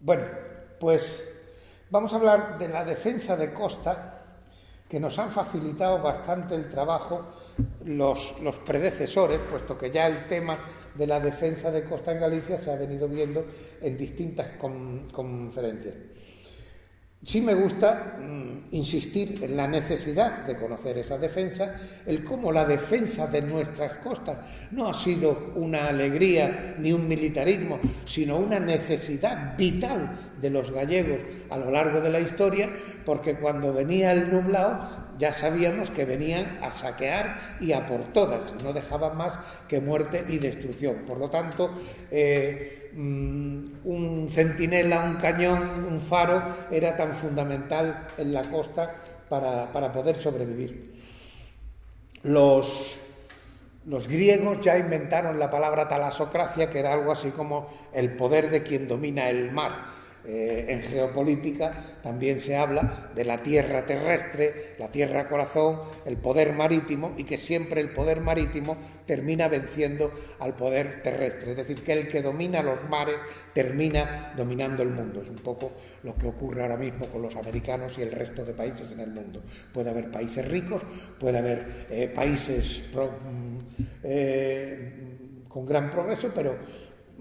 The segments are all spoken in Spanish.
Bueno, pues vamos a hablar de la defensa de costa, que nos han facilitado bastante el trabajo los predecesores, puesto que ya el tema de la defensa de costa en Galicia se ha venido viendo en distintas conferencias. Sí me gusta insistir en la necesidad de conocer esa defensa, el cómo la defensa de nuestras costas no ha sido una alegría ni un militarismo, sino una necesidad vital de los gallegos a lo largo de la historia, porque cuando venía el nublado ya sabíamos que venían a saquear y a por todas, no dejaban más que muerte y destrucción. Por lo tanto, un centinela, un cañón, un faro era tan fundamental en la costa para poder sobrevivir. Los griegos ya inventaron la palabra talasocracia, que era algo así como el poder de quien domina el mar. En geopolítica también se habla de la tierra terrestre, la tierra corazón, el poder marítimo, y que siempre el poder marítimo termina venciendo al poder terrestre. Es decir, que el que domina los mares termina dominando el mundo. Es un poco lo que ocurre ahora mismo con los americanos y el resto de países en el mundo. Puede haber países ricos, puede haber países con gran progreso, pero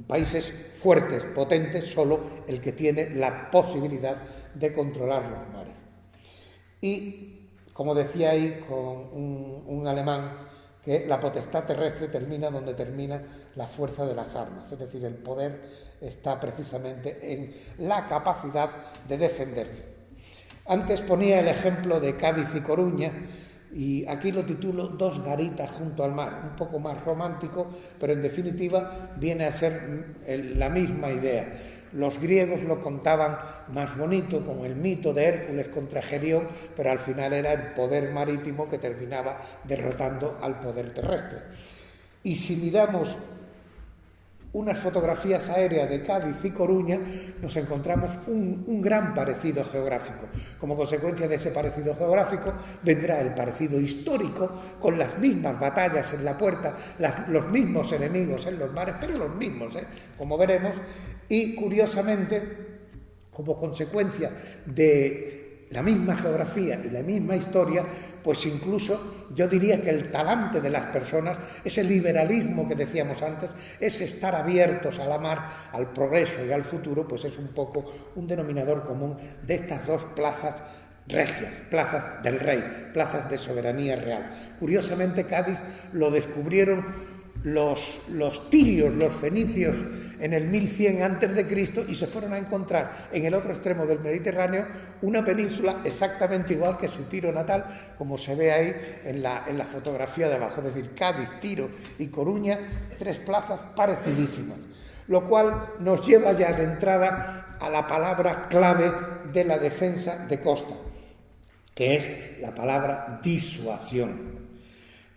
países fuertes, potentes, solo el que tiene la posibilidad de controlar los mares. Y, como decía ahí con un alemán, que la potestad terrestre termina donde termina la fuerza de las armas, es decir, el poder está precisamente en la capacidad de defenderse. Antes ponía el ejemplo de Cádiz y Coruña, y aquí lo titulo Dos garitas junto al mar, un poco más romántico, pero en definitiva viene a ser la misma idea. Los griegos lo contaban más bonito, como el mito de Hércules contra Gedeón, pero al final era el poder marítimo que terminaba derrotando al poder terrestre. Y si miramos unas fotografías aéreas de Cádiz y Coruña, nos encontramos un gran parecido geográfico. Como consecuencia de ese parecido geográfico vendrá el parecido histórico, con las mismas batallas en la puerta, los mismos enemigos en los mares, pero los mismos, como veremos, y curiosamente, como consecuencia de la misma geografía y la misma historia, pues incluso yo diría que el talante de las personas, ese liberalismo que decíamos antes, ese estar abiertos a la mar, al progreso y al futuro, pues es un poco un denominador común de estas dos plazas regias, plazas del rey, plazas de soberanía real. Curiosamente, Cádiz lo descubrieron los tirios, los fenicios, en el 1100 a.C. y se fueron a encontrar en el otro extremo del Mediterráneo una península exactamente igual que su Tiro natal, como se ve ahí en la fotografía de abajo. Es decir, Cádiz, Tiro y Coruña, tres plazas parecidísimas, lo cual nos lleva ya de entrada a la palabra clave de la defensa de costa, que es la palabra disuasión.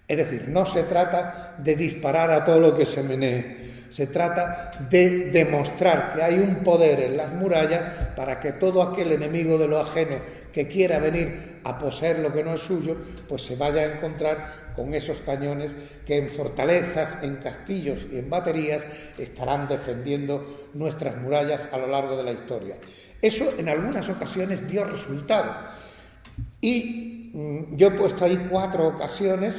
Es decir, no se trata de disparar a todo lo que se menee, se trata de demostrar que hay un poder en las murallas para que todo aquel enemigo de lo ajeno que quiera venir a poseer lo que no es suyo, pues se vaya a encontrar con esos cañones que en fortalezas, en castillos y en baterías estarán defendiendo nuestras murallas a lo largo de la historia. Eso en algunas ocasiones dio resultado. Y yo he puesto ahí 4 ocasiones.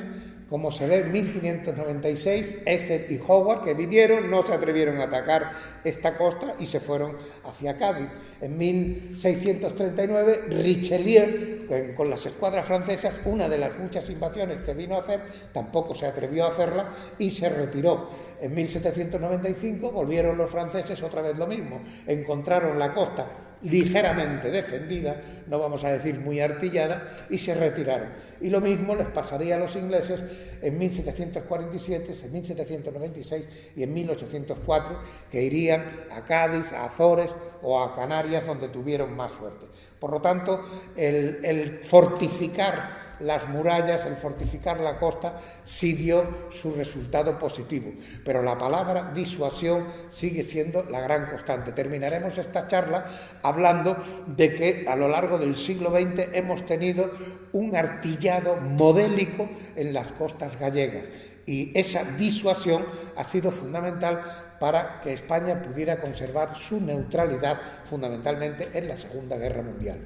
Como se ve, en 1596, Essex y Howard, que vivieron, no se atrevieron a atacar esta costa y se fueron hacia Cádiz. En 1639, Richelieu, con las escuadras francesas, una de las muchas invasiones que vino a hacer, tampoco se atrevió a hacerla y se retiró. En 1795 volvieron los franceses, otra vez lo mismo, encontraron la costa ligeramente defendida, no vamos a decir muy artillada, y se retiraron. Y lo mismo les pasaría a los ingleses en 1747, en 1796 y en 1804, que irían a Cádiz, a Azores o a Canarias, donde tuvieron más suerte. Por lo tanto, el fortificar las murallas, el fortificar la costa, sí dio su resultado positivo. Pero la palabra disuasión sigue siendo la gran constante. Terminaremos esta charla hablando de que a lo largo del siglo XX hemos tenido un artillado modélico en las costas gallegas. Y esa disuasión ha sido fundamental para que España pudiera conservar su neutralidad, fundamentalmente en la Segunda Guerra Mundial.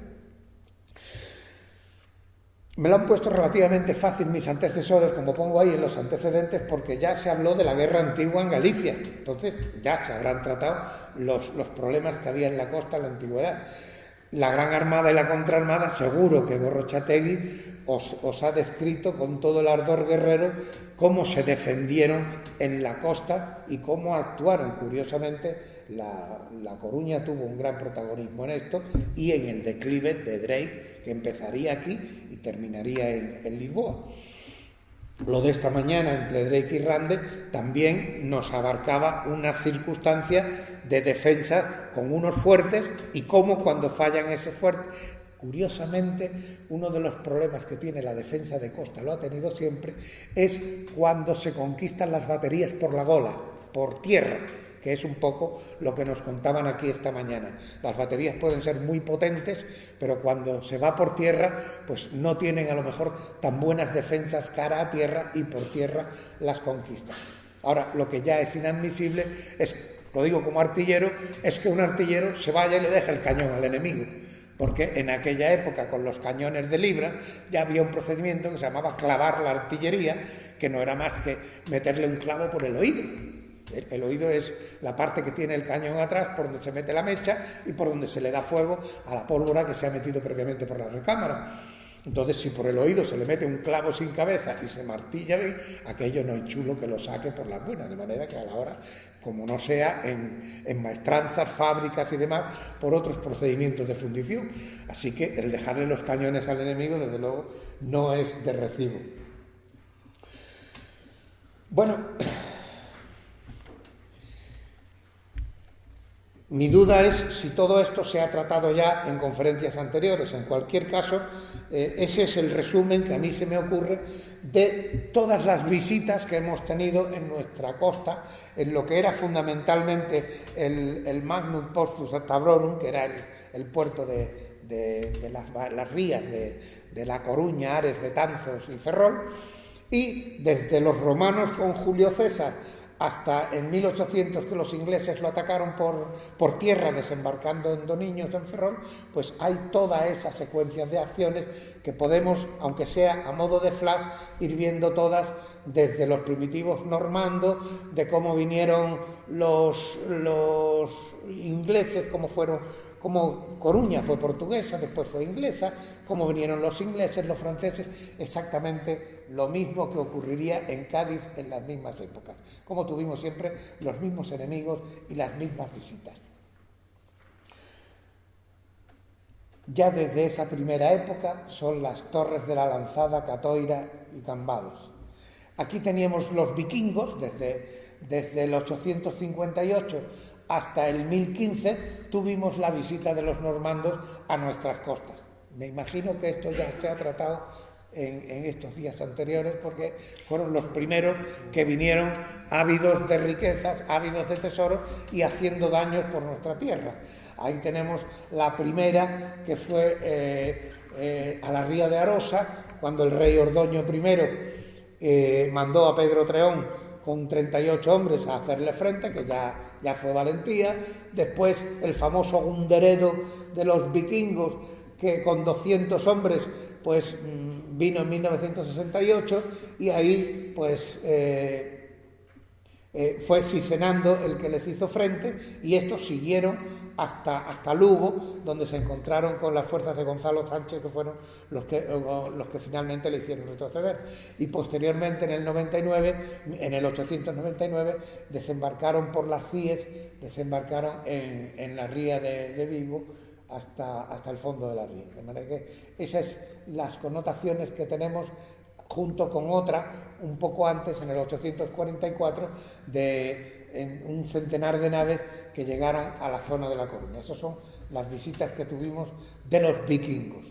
Me lo han puesto relativamente fácil mis antecesores, como pongo ahí en los antecedentes, porque ya se habló de la guerra antigua en Galicia. Entonces ya se habrán tratado los problemas que había en la costa en la antigüedad. La Gran Armada y la Contraarmada, seguro que Gorrochategui os ha descrito con todo el ardor guerrero cómo se defendieron en la costa y cómo actuaron. Curiosamente, la Coruña tuvo un gran protagonismo en esto y en el declive de Drake, que empezaría aquí y terminaría en Lisboa. Lo de esta mañana entre Drake y Rande también nos abarcaba una circunstancia de defensa con unos fuertes y cómo cuando fallan ese fuerte. Curiosamente, uno de los problemas que tiene la defensa de costa, lo ha tenido siempre, es cuando se conquistan las baterías por la gola, por tierra, que es un poco lo que nos contaban aquí esta mañana. Las baterías pueden ser muy potentes, pero cuando se va por tierra, pues no tienen a lo mejor tan buenas defensas cara a tierra y por tierra las conquistan. Ahora, lo que ya es inadmisible es, lo digo como artillero, es que un artillero se vaya y le deje el cañón al enemigo, porque en aquella época con los cañones de libra ya había un procedimiento que se llamaba clavar la artillería, que no era más que meterle un clavo por el oído. El oído es la parte que tiene el cañón atrás, por donde se mete la mecha y por donde se le da fuego a la pólvora que se ha metido previamente por la recámara. Entonces, si por el oído se le mete un clavo sin cabeza y se martilla bien, aquello no hay chulo que lo saque por las buenas, de manera que a la hora, como no sea en maestranzas, fábricas y demás, por otros procedimientos de fundición. Así que el dejarle los cañones al enemigo, desde luego, no es de recibo. Bueno, mi duda es si todo esto se ha tratado ya en conferencias anteriores. En cualquier caso, ese es el resumen que a mí se me ocurre de todas las visitas que hemos tenido en nuestra costa, en lo que era fundamentalmente el Magnum Portus Tabrorum, que era el puerto de las rías de La Coruña, Ares, Betanzos y Ferrol, y desde los romanos con Julio César hasta en 1800 que los ingleses lo atacaron por tierra desembarcando en Doniños, en Ferrol, pues hay toda esa secuencia de acciones que podemos, aunque sea a modo de flash, ir viendo todas desde los primitivos normandos, de cómo vinieron los ingleses, como Coruña fue portuguesa, después fue inglesa, cómo vinieron los ingleses, los franceses, exactamente lo mismo que ocurriría en Cádiz en las mismas épocas, como tuvimos siempre los mismos enemigos y las mismas visitas. Ya desde esa primera época son las torres de la Lanzada, Catoira y Cambados. Aquí teníamos los vikingos, desde el 858 hasta el 1015 tuvimos la visita de los normandos a nuestras costas. Me imagino que esto ya se ha tratado en estos días anteriores, porque fueron los primeros que vinieron ávidos de riquezas, ávidos de tesoros y haciendo daños por nuestra tierra. Ahí tenemos la primera, que fue a la ría de Arosa, cuando el rey Ordoño I mandó a Pedro Treón con 38 hombres a hacerle frente, que ya fue valentía. Después el famoso Gunderedo de los vikingos, que con 200 hombres pues vino en 1968, y ahí pues fue Sisenando el que les hizo frente, y estos siguieron hasta Lugo, donde se encontraron con las fuerzas de Gonzalo Sánchez, que fueron los que finalmente le hicieron retroceder. Y posteriormente, en el 899, desembarcaron por las Cíes, desembarcaron en la ría de Vigo hasta el fondo de la ría. De manera que esas son las connotaciones que tenemos, junto con otra, un poco antes, en el 844, en un centenar de naves que llegaron a la zona de La Coruña. Esas son las visitas que tuvimos de los vikingos.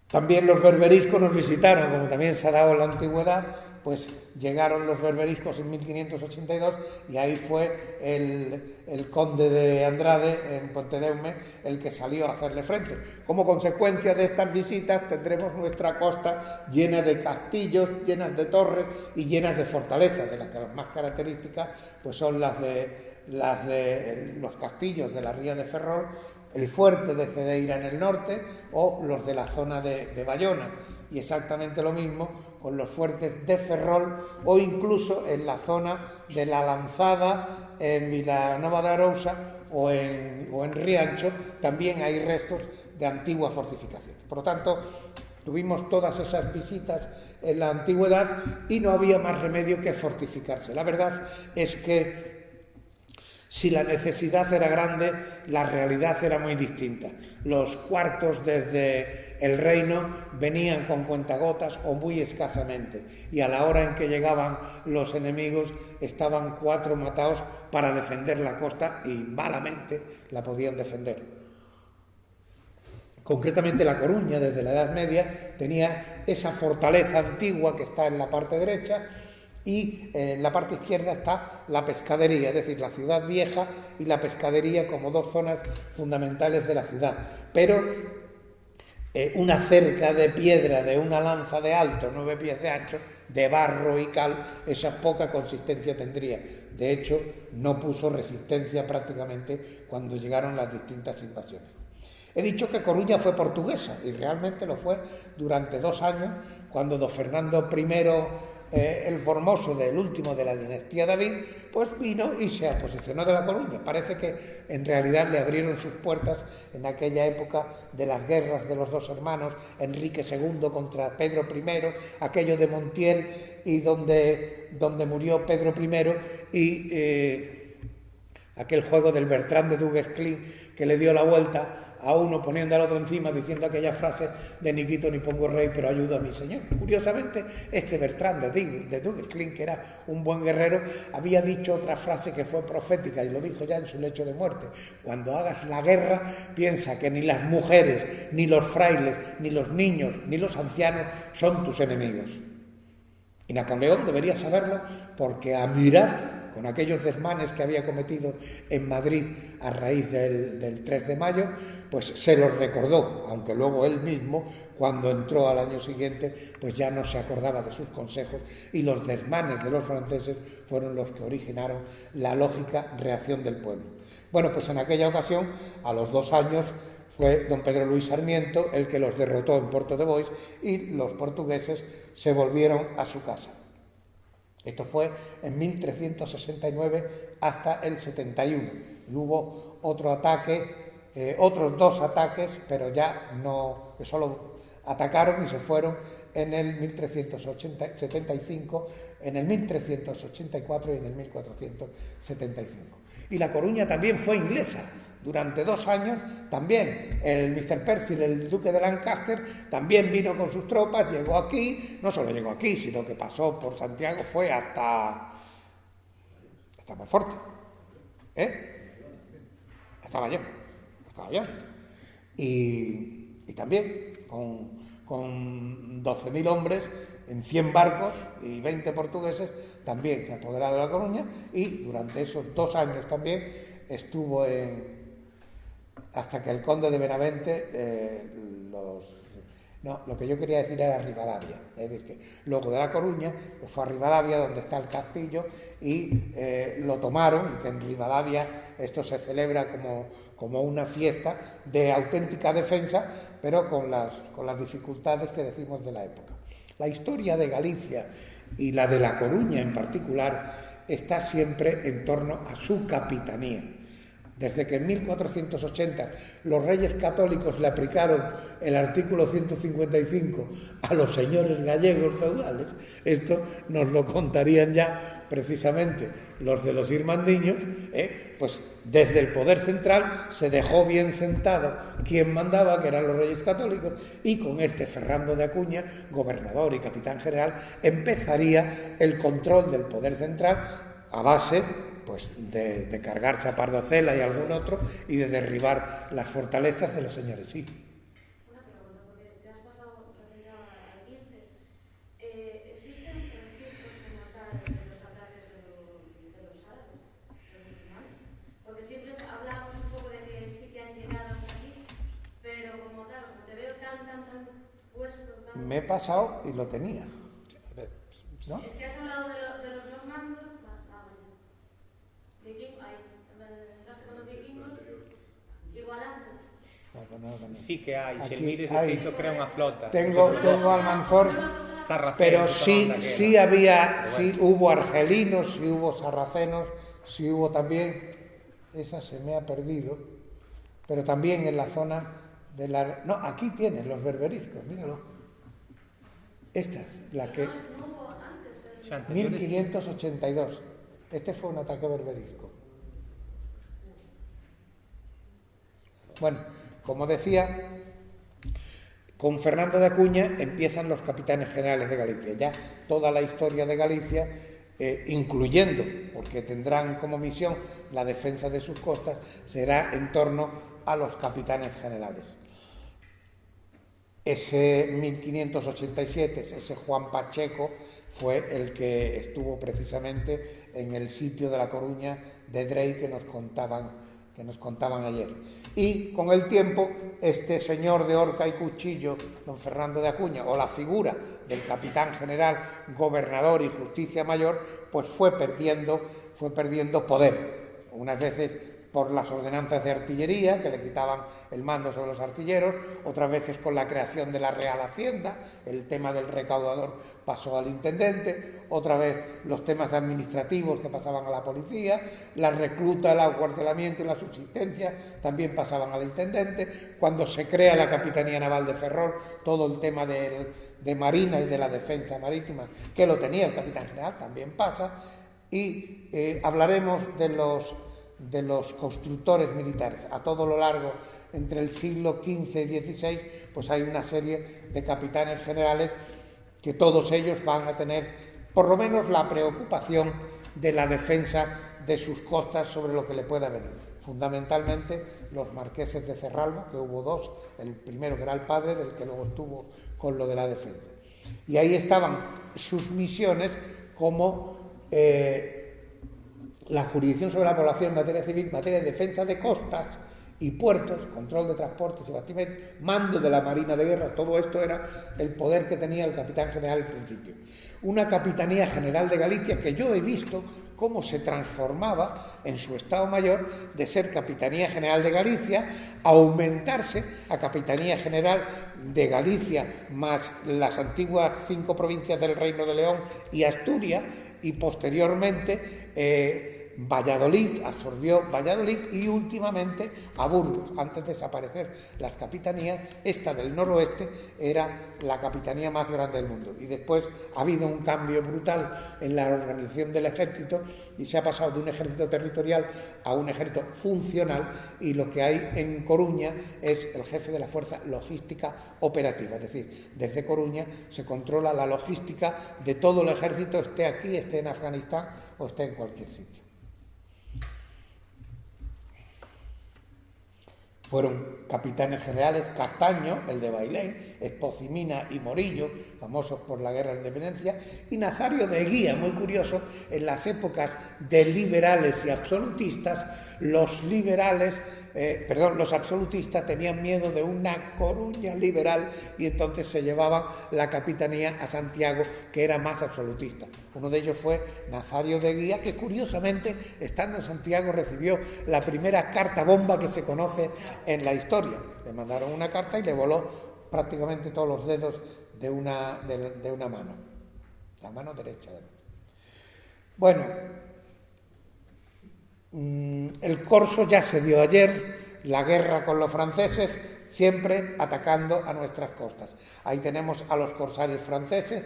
También los berberiscos nos visitaron, como también se ha dado en la antigüedad, pues llegaron los berberiscos en 1582 y ahí fue el conde de Andrade en Pontedeume el que salió a hacerle frente. Como consecuencia de estas visitas tendremos nuestra costa llena de castillos, llenas de torres y llenas de fortalezas, de las que las más características pues son las de los castillos de la ría de Ferrol, el fuerte de Cedeira en el norte o los de la zona de Bayona, y exactamente lo mismo con los fuertes de Ferrol o incluso en la zona de la Lanzada en Vilanova de Arousa o en Riancho también hay restos de antigua fortificación. Por lo tanto, tuvimos todas esas visitas en la antigüedad y no había más remedio que fortificarse. La verdad es que si la necesidad era grande, la realidad era muy distinta. Los cuartos desde el reino venían con cuentagotas o muy escasamente, y a la hora en que llegaban los enemigos estaban 4 mataos para defender la costa y malamente la podían defender. Concretamente La Coruña, desde la Edad Media, tenía esa fortaleza antigua que está en la parte derecha, y en la parte izquierda está la pescadería, es decir, la ciudad vieja y la pescadería como 2 zonas fundamentales de la ciudad. Pero una cerca de piedra de una lanza de alto, 9 pies de ancho, de barro y cal, esa poca consistencia tendría. De hecho, no puso resistencia prácticamente cuando llegaron las distintas invasiones. He dicho que Coruña fue portuguesa, y realmente lo fue durante 2 años, cuando don Fernando I el Formoso, del último de la dinastía David, pues vino y se aposesionó de La Coruña. Parece que en realidad le abrieron sus puertas en aquella época de las guerras de los 2 hermanos, Enrique II contra Pedro I, aquello de Montiel y donde murió Pedro I, y aquel juego del Bertrand de Duguesclin que le dio la vuelta a uno poniendo al otro encima, diciendo aquella frase de ni quito ni pongo rey, pero ayudo a mi señor. Curiosamente, este Bertrand de Duguesclin, que era un buen guerrero, había dicho otra frase que fue profética, y lo dijo ya en su lecho de muerte: cuando hagas la guerra, piensa que ni las mujeres, ni los frailes, ni los niños, ni los ancianos son tus enemigos. Y Napoleón debería saberlo, porque a Murat, con aquellos desmanes que había cometido en Madrid a raíz del 3 de mayo, pues se los recordó, aunque luego él mismo, cuando entró al año siguiente, pues ya no se acordaba de sus consejos, y los desmanes de los franceses fueron los que originaron la lógica reacción del pueblo. Bueno, pues en aquella ocasión, a los 2 años, fue don Pedro Luis Sarmiento el que los derrotó en Porto de Bois, y los portugueses se volvieron a su casa. Esto fue en 1369 hasta el 71, y hubo otro ataque, otros 2 ataques, pero ya no, que solo atacaron y se fueron en el 1375, en el 1384 y en el 1475. Y La Coruña también fue inglesa. Durante 2 años también el Mr. Percy, el duque de Lancaster, también vino con sus tropas, llegó aquí, no solo llegó aquí, sino que pasó por Santiago, fue hasta Monforte, hasta Bayona, y también con 12.000 hombres en 100 barcos y 20 portugueses, también se apoderó de La Coruña, y durante esos 2 años también estuvo hasta que el conde de Benavente lo que yo quería decir era Rivadavia, es decir, que luego de La Coruña pues fue a Rivadavia, donde está el castillo, y lo tomaron, y que en Rivadavia esto se celebra como una fiesta de auténtica defensa, pero con las dificultades que decimos de la época. La historia de Galicia y la de La Coruña en particular está siempre en torno a su capitanía. Desde que en 1480 los reyes católicos le aplicaron el artículo 155 a los señores gallegos feudales, esto nos lo contarían ya precisamente los de los irmandiños, pues desde el poder central se dejó bien sentado quien mandaba, que eran los reyes católicos, y con este Ferrando de Acuña, gobernador y capitán general, empezaría el control del poder central a base pues de cargarse a Pardocela y algún otro, y de derribar las fortalezas de los señores. Sí. Una pregunta, porque te has pasado rápido al 15. ¿Existen, pasado y lo tenía. ¿No? Es que has hablado de los normandos, con los vikingos, igual antes. Sí que hai, Aquí se el mires hay. de feito crea unha flota. Tengo Almanzor, pero sí hubo argelinos, sí hubo sarracenos, sí hubo también, esa se me ha perdido, pero también en la zona de la... No, aquí tienes los berberiscos, míralo. Esta es la que... 1582. Este fue un ataque berberisco. Bueno, como decía, con Fernando de Acuña empiezan los capitanes generales de Galicia. Ya toda la historia de Galicia, incluyendo, porque tendrán como misión la defensa de sus costas, será en torno a los capitanes generales. Ese 1587, ese Juan Pacheco, fue el que estuvo precisamente en el sitio de La Coruña de Drey que nos contaban ayer. Y con el tiempo, este señor de horca y cuchillo, don Fernando de Acuña, o la figura del capitán general, gobernador y justicia mayor, pues fue perdiendo poder. Unas veces por las ordenanzas de artillería, que le quitaban el mando sobre los artilleros, otras veces con la creación de la Real Hacienda, el tema del recaudador pasó al intendente, otra vez los temas administrativos que pasaban a la policía, la recluta, el acuartelamiento y la subsistencia también pasaban al intendente. Cuando se crea la Capitanía Naval de Ferrol, todo el tema de Marina y de la defensa marítima, que lo tenía el capitán general, también pasa, y hablaremos de los constructores militares. A todo lo largo, entre el siglo XV y XVI, pues hay una serie de capitanes generales que todos ellos van a tener por lo menos la preocupación de la defensa de sus costas sobre lo que le pueda venir. Fundamentalmente los marqueses de Cerralbo, que hubo dos, el primero que era el padre, del que luego estuvo con lo de la defensa. Y ahí estaban sus misiones como la jurisdicción sobre la población en materia civil, materia de defensa de costas y puertos, control de transportes y batimentos, mando de la Marina de Guerra. Todo esto era el poder que tenía el capitán general al principio. Una Capitanía General de Galicia que yo he visto cómo se transformaba en su Estado Mayor de ser Capitanía General de Galicia a aumentarse a Capitanía General de Galicia más las antiguas 5 provincias del Reino de León y Asturias, y posteriormente Valladolid, absorbió Valladolid, y últimamente a Burgos. Antes de desaparecer las capitanías, esta del noroeste era la capitanía más grande del mundo. Y después ha habido un cambio brutal en la organización del ejército y se ha pasado de un ejército territorial a un ejército funcional, y lo que hay en Coruña es el jefe de la fuerza logística operativa. Es decir, desde Coruña se controla la logística de todo el ejército, esté aquí, esté en Afganistán o esté en cualquier sitio. Fueron capitanes generales Castaño, el de Bailén, Espocimina y Morillo, famosos por la Guerra de la Independencia, y Nazario de Eguía, muy curioso. En las épocas de liberales y absolutistas, los absolutistas tenían miedo de una Coruña liberal, y entonces se llevaban la capitanía a Santiago, que era más absolutista. Uno de ellos fue Nazario de Eguía, que curiosamente, estando en Santiago, recibió la primera carta bomba que se conoce en la historia. Le mandaron una carta y le voló prácticamente todos los dedos de una mano, la mano derecha. Bueno, el corso ya se dio ayer, la guerra con los franceses, siempre atacando a nuestras costas. Ahí tenemos a los corsarios franceses,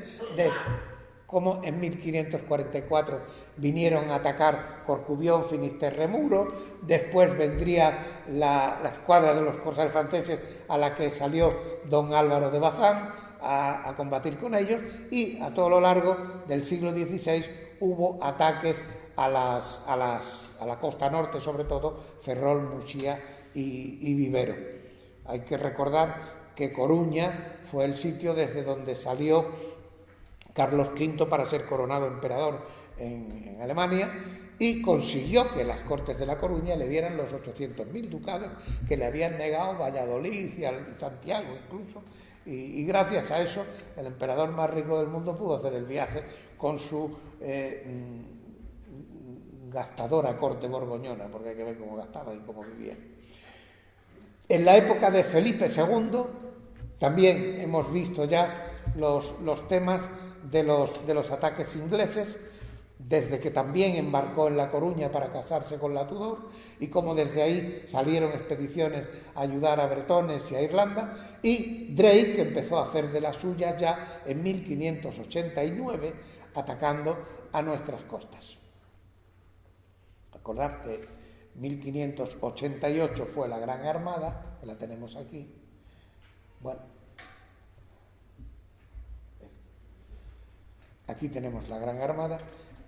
como en 1544 vinieron a atacar Corcubión, Finisterre, Muro. Después vendría la escuadra de los corsarios franceses, a la que salió don Álvaro de Bazán a combatir con ellos, y a todo lo largo del siglo XVI hubo ataques a la costa norte, sobre todo Ferrol, Muxía y Vivero. Hay que recordar que Coruña fue el sitio desde donde salió Carlos V para ser coronado emperador en Alemania, y consiguió que las Cortes de La Coruña le dieran los 800.000 ducados que le habían negado Valladolid y Santiago incluso Y gracias a eso, el emperador más rico del mundo pudo hacer el viaje con su gastadora corte borgoñona, porque hay que ver cómo gastaba y cómo vivía. En la época de Felipe II también hemos visto ya los temas de los ataques ingleses, desde que también embarcó en La Coruña para casarse con la Tudor, y cómo desde ahí salieron expediciones a ayudar a bretones y a Irlanda, y Drake empezó a hacer de las suyas ya en 1589, atacando a nuestras costas. Recordad que 1588 fue la Gran Armada, que la tenemos aquí. Bueno, aquí tenemos la Gran Armada,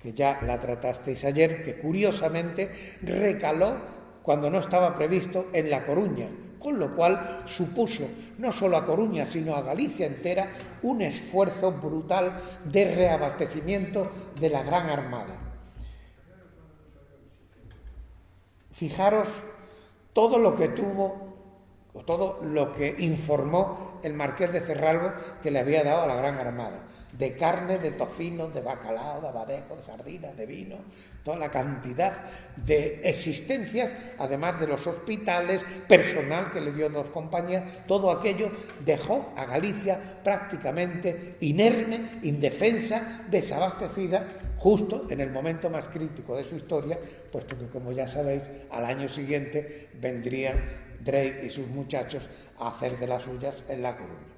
que ya la tratasteis ayer, que curiosamente recaló cuando no estaba previsto en La Coruña, con lo cual supuso no solo a Coruña, sino a Galicia entera, un esfuerzo brutal de reabastecimiento de la Gran Armada. Fijaros todo lo que tuvo, o todo lo que informó el marqués de Cerralbo que le había dado a la Gran Armada, de carne, de tocino, de bacalao, de abadejo, de sardinas, de vino, toda la cantidad de existencias, además de los hospitales, personal que le dio 2 compañías, todo aquello dejó a Galicia prácticamente inerme, indefensa, desabastecida, justo en el momento más crítico de su historia, puesto que, como ya sabéis, al año siguiente vendrían Drake y sus muchachos a hacer de las suyas en La Coruña.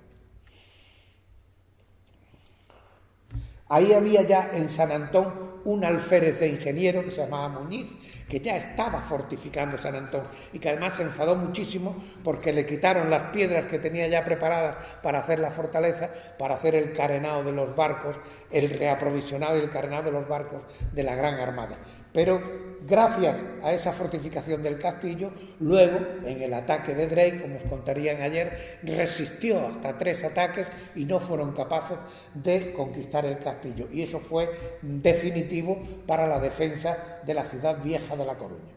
Ahí había ya en San Antón un alférez de ingeniero que se llamaba Muñiz, que ya estaba fortificando San Antón y que además se enfadó muchísimo porque le quitaron las piedras que tenía ya preparadas para hacer la fortaleza, para hacer el carenado de los barcos, el reaprovisionado y el carenado de los barcos de la Gran Armada. Pero gracias a esa fortificación del castillo, luego en el ataque de Drake, como os contarían ayer, resistió hasta 3 ataques y no fueron capaces de conquistar el castillo. Y eso fue definitivo para la defensa de la ciudad vieja de La Coruña.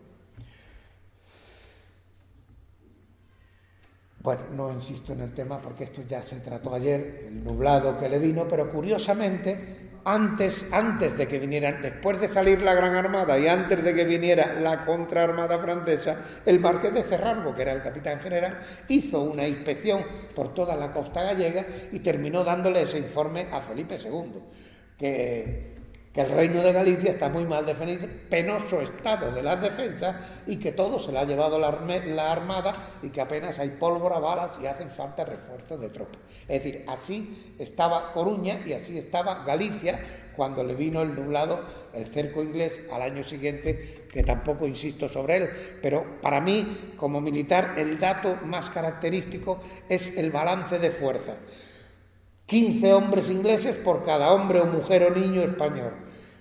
Bueno, no insisto en el tema porque esto ya se trató ayer, el nublado que le vino, pero curiosamente, antes de que vinieran, después de salir la Gran Armada y antes de que viniera la contraarmada francesa, el marqués de Cerralbo, que era el capitán general, hizo una inspección por toda la costa gallega y terminó dándole ese informe a Felipe II, que el reino de Galicia está muy mal defendido, penoso estado de las defensas y que todo se lo ha llevado la armada y que apenas hay pólvora, balas y hacen falta refuerzos de tropas. Es decir, así estaba Coruña y así estaba Galicia cuando le vino el nublado, el cerco inglés al año siguiente, que tampoco insisto sobre él, pero para mí, como militar, el dato más característico es el balance de fuerza. 15 hombres ingleses por cada hombre o mujer o niño español,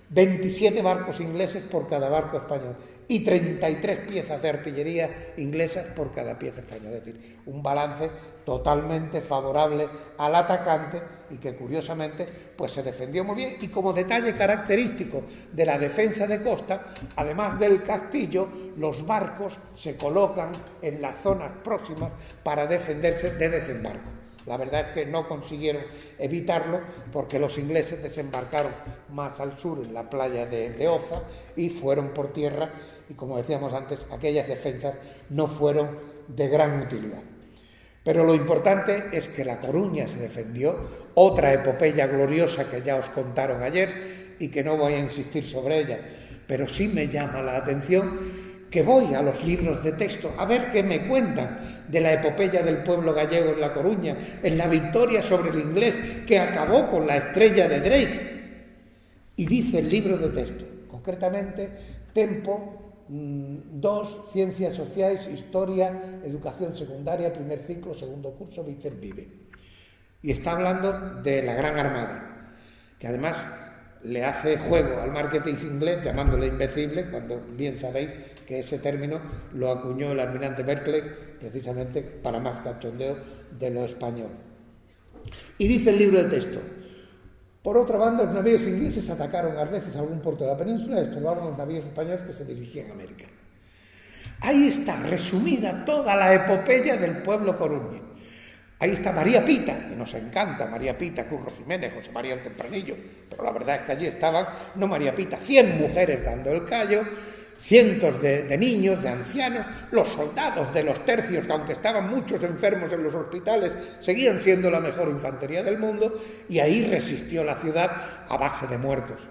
27 barcos ingleses por cada barco español y 33 piezas de artillería inglesas por cada pieza española. Es decir, un balance totalmente favorable al atacante y que curiosamente pues se defendió muy bien. Y como detalle característico de la defensa de costa, además del castillo, los barcos se colocan en las zonas próximas para defenderse de desembarco. La verdad es que no consiguieron evitarlo porque los ingleses desembarcaron más al sur en la playa de Oza y fueron por tierra y, como decíamos antes, aquellas defensas no fueron de gran utilidad. Pero lo importante es que La Coruña se defendió, otra epopeya gloriosa que ya os contaron ayer y que no voy a insistir sobre ella, pero sí me llama la atención que voy a los libros de texto a ver qué me cuentan de la epopeya del pueblo gallego en La Coruña, en la victoria sobre el inglés que acabó con la estrella de Drake. Y dice el libro de texto, concretamente, Tempo 2, Ciencias Sociales, Historia, Educación Secundaria, primer ciclo, segundo curso, Vicente Vive. Y está hablando de la Gran Armada, que además le hace juego al marketing inglés llamándole invencible, cuando bien sabéis que ese término lo acuñó el almirante Berkeley precisamente para más cachondeo de lo español. Y dice el libro de texto, por otra banda, los navíos ingleses atacaron a veces algún puerto de la península y estorbaron los navíos españoles que se dirigían a América. Ahí está resumida toda la epopeya del pueblo coruñés. Ahí está María Pita, que nos encanta, María Pita, Curro Jiménez, José María el Tempranillo, pero la verdad es que allí estaban, no María Pita, 100 mujeres dando el callo, cientos de niños, de ancianos, los soldados de los tercios, que aunque estaban muchos enfermos en los hospitales, seguían siendo la mejor infantería del mundo, y ahí resistió la ciudad a base de muertos.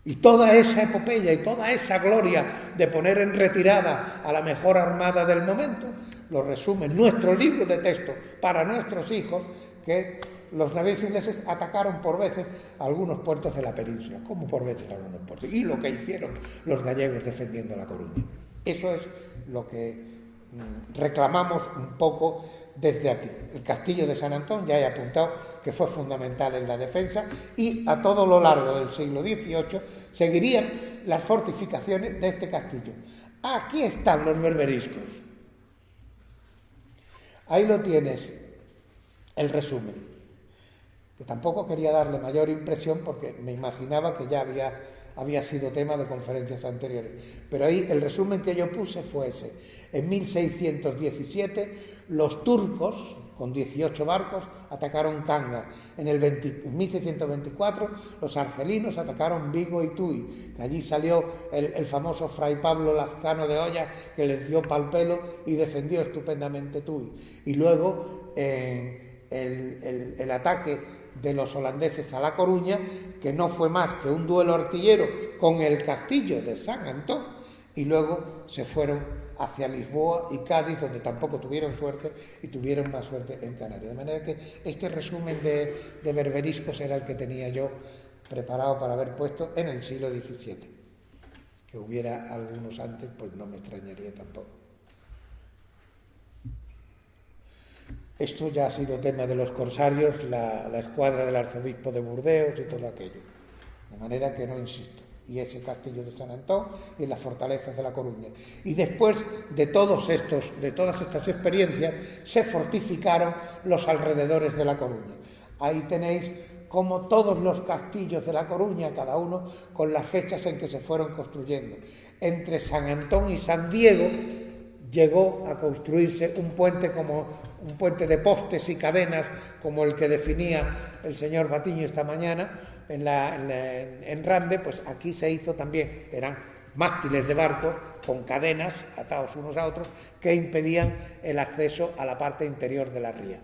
Y toda esa epopeya y toda esa gloria de poner en retirada a la mejor armada del momento, lo resume nuestro libro de texto para nuestros hijos, que los navíos ingleses atacaron por veces algunos puertos de la península, como por veces algunos puertos, y lo que hicieron los gallegos defendiendo La Coruña. Eso es lo que reclamamos un poco desde aquí. El castillo de San Antón, ya he apuntado que fue fundamental en la defensa, y a todo lo largo del siglo XVIII seguirían las fortificaciones de este castillo. Aquí están los berberiscos. Ahí lo tienes, el resumen, que tampoco quería darle mayor impresión porque me imaginaba que ya había sido tema de conferencias anteriores. Pero ahí el resumen que yo puse fue ese. En 1617 los turcos, con 18 barcos, atacaron Cangas. En 1624 los argelinos atacaron Vigo y Tui, que allí salió el famoso fray Pablo Lazcano de Hoya, que les dio pal pelo y defendió estupendamente Tui. Y luego el ataque de los holandeses a La Coruña, que no fue más que un duelo artillero con el castillo de San Antón, y luego se fueron hacia Lisboa y Cádiz, donde tampoco tuvieron suerte y tuvieron más suerte en Canarias. De manera que este resumen de berberiscos era el que tenía yo preparado para haber puesto en el siglo XVII. Que hubiera algunos antes, pues no me extrañaría tampoco. Esto ya ha sido tema de los corsarios, la escuadra del arzobispo de Burdeos y todo aquello. De manera que no insisto. Y ese castillo de San Antón y las fortalezas de La Coruña. Y después de todas estas experiencias, se fortificaron los alrededores de La Coruña. Ahí tenéis como todos los castillos de La Coruña, cada uno con las fechas en que se fueron construyendo. Entre San Antón y San Diego llegó a construirse un puente como un puente de postes y cadenas, como el que definía el señor Batiño esta mañana, en Rande. Pues aquí se hizo también, eran mástiles de barcos con cadenas atados unos a otros que impedían el acceso a la parte interior de la ría.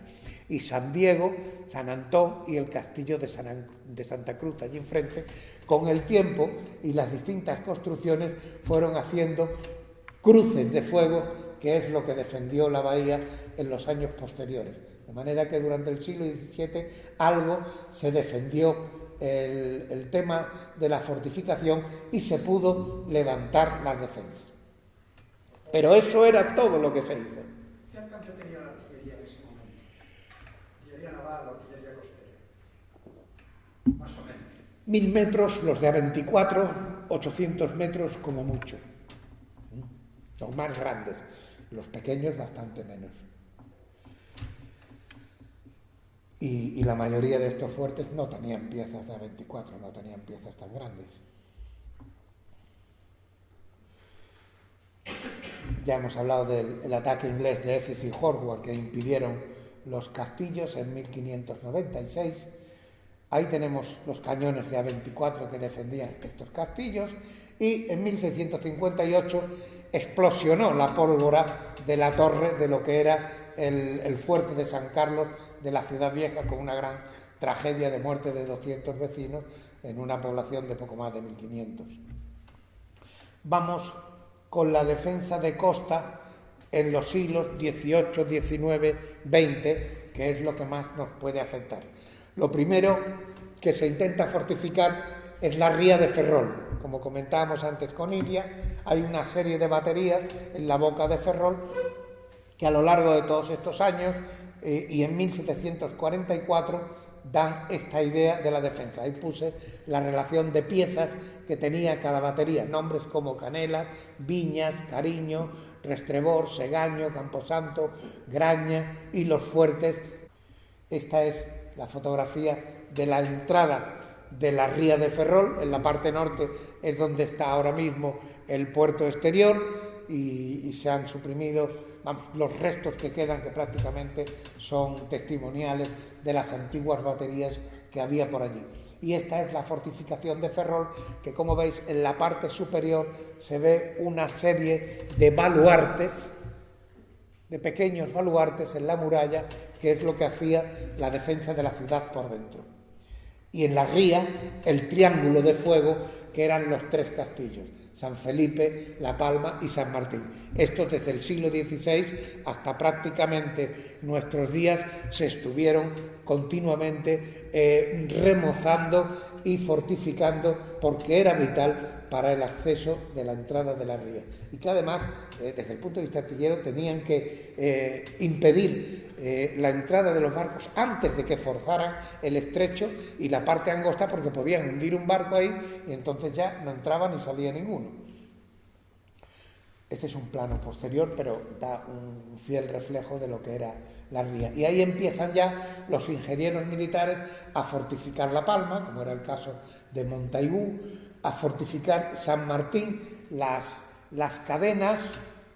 Y San Diego, San Antón y el castillo de Santa Cruz allí enfrente, con el tiempo y las distintas construcciones fueron haciendo cruces de fuego, que es lo que defendió la bahía en los años posteriores. De manera que durante el siglo XVII algo se defendió el tema de la fortificación y se pudo levantar las defensas. Pero eso era todo lo que se hizo. ¿Qué alcance tenía la artillería en ese momento? ¿Artillería naval o artillería costera? Más o menos. 1000 metros, los de A24, 800 metros como mucho. Los más grandes, los pequeños bastante menos. Y la mayoría de estos fuertes no tenían piezas de A24, no tenían piezas tan grandes. Ya hemos hablado del ataque inglés de Essex y Howard, que impidieron los castillos en 1596. Ahí tenemos los cañones de A24 que defendían estos castillos, y en 1658 explosionó la pólvora de la torre de lo que era el fuerte de San Carlos de la Ciudad Vieja, con una gran tragedia de muerte de 200 vecinos en una población de poco más de 1500. Vamos con la defensa de costa en los siglos XVIII, XIX, XX, que es lo que más nos puede afectar. Lo primero que se intenta fortificar es la ría de Ferrol. Como comentábamos antes con Iria, hay una serie de baterías en la boca de Ferrol que a lo largo de todos estos años y en 1744 dan esta idea de la defensa. Ahí puse la relación de piezas que tenía cada batería, nombres como Canelas, Viñas, Cariño, Restrebor, Segaño, Camposanto, Graña y los fuertes. Esta es la fotografía de la entrada de la ría de Ferrol. En la parte norte es donde está ahora mismo el puerto exterior, y se han suprimido los restos que quedan, que prácticamente son testimoniales de las antiguas baterías que había por allí. Y esta es la fortificación de Ferrol, que como veis en la parte superior se ve una serie de baluartes, de pequeños baluartes en la muralla, que es lo que hacía la defensa de la ciudad por dentro. Y en la ría, el triángulo de fuego, que eran los 3 castillos: San Felipe, La Palma y San Martín. Estos desde el siglo XVI hasta prácticamente nuestros días se estuvieron continuamente remozando y fortificando, porque era vital para el acceso de la entrada de la ría, y que además desde el punto de vista artillero tenían que impedir la entrada de los barcos antes de que forzaran el estrecho y la parte angosta, porque podían hundir un barco ahí y entonces ya no entraba ni salía ninguno. Este es un plano posterior, pero da un fiel reflejo de lo que era la ría. Y ahí empiezan ya los ingenieros militares a fortificar La Palma, como era el caso de Montaigú, a fortificar San Martín, las cadenas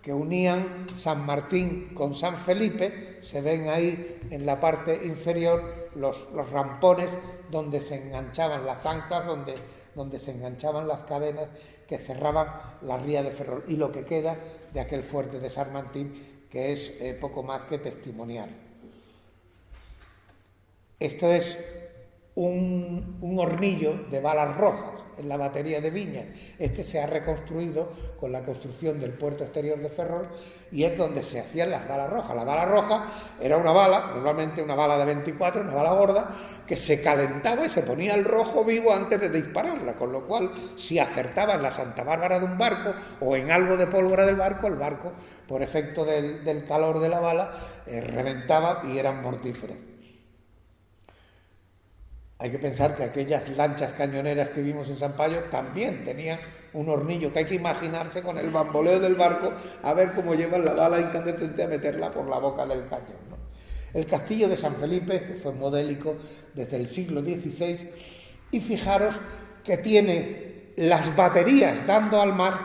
que unían San Martín con San Felipe. Se ven ahí en la parte inferior los rampones donde se enganchaban las anclas, donde se enganchaban las cadenas que cerraban la ría de Ferrol, y lo que queda de aquel fuerte de San Martín, que es poco más que testimonial. Esto es un hornillo de balas rojas en la batería de Viña. Este se ha reconstruido con la construcción del puerto exterior de Ferrol, y es donde se hacían las balas rojas. La bala roja era una bala, normalmente una bala de 24, una bala gorda, que se calentaba y se ponía el rojo vivo antes de dispararla, con lo cual si acertaba en la Santa Bárbara de un barco o en algo de pólvora del barco, el barco, por efecto del calor de la bala, reventaba y eran mortíferas. Hay que pensar que aquellas lanchas cañoneras que vimos en San Payo también tenían un hornillo, que hay que imaginarse con el bamboleo del barco a ver cómo llevan la bala incandescente a meterla por la boca del cañón, ¿no? El castillo de San Felipe, que fue modélico desde el siglo XVI, y fijaros que tiene las baterías dando al mar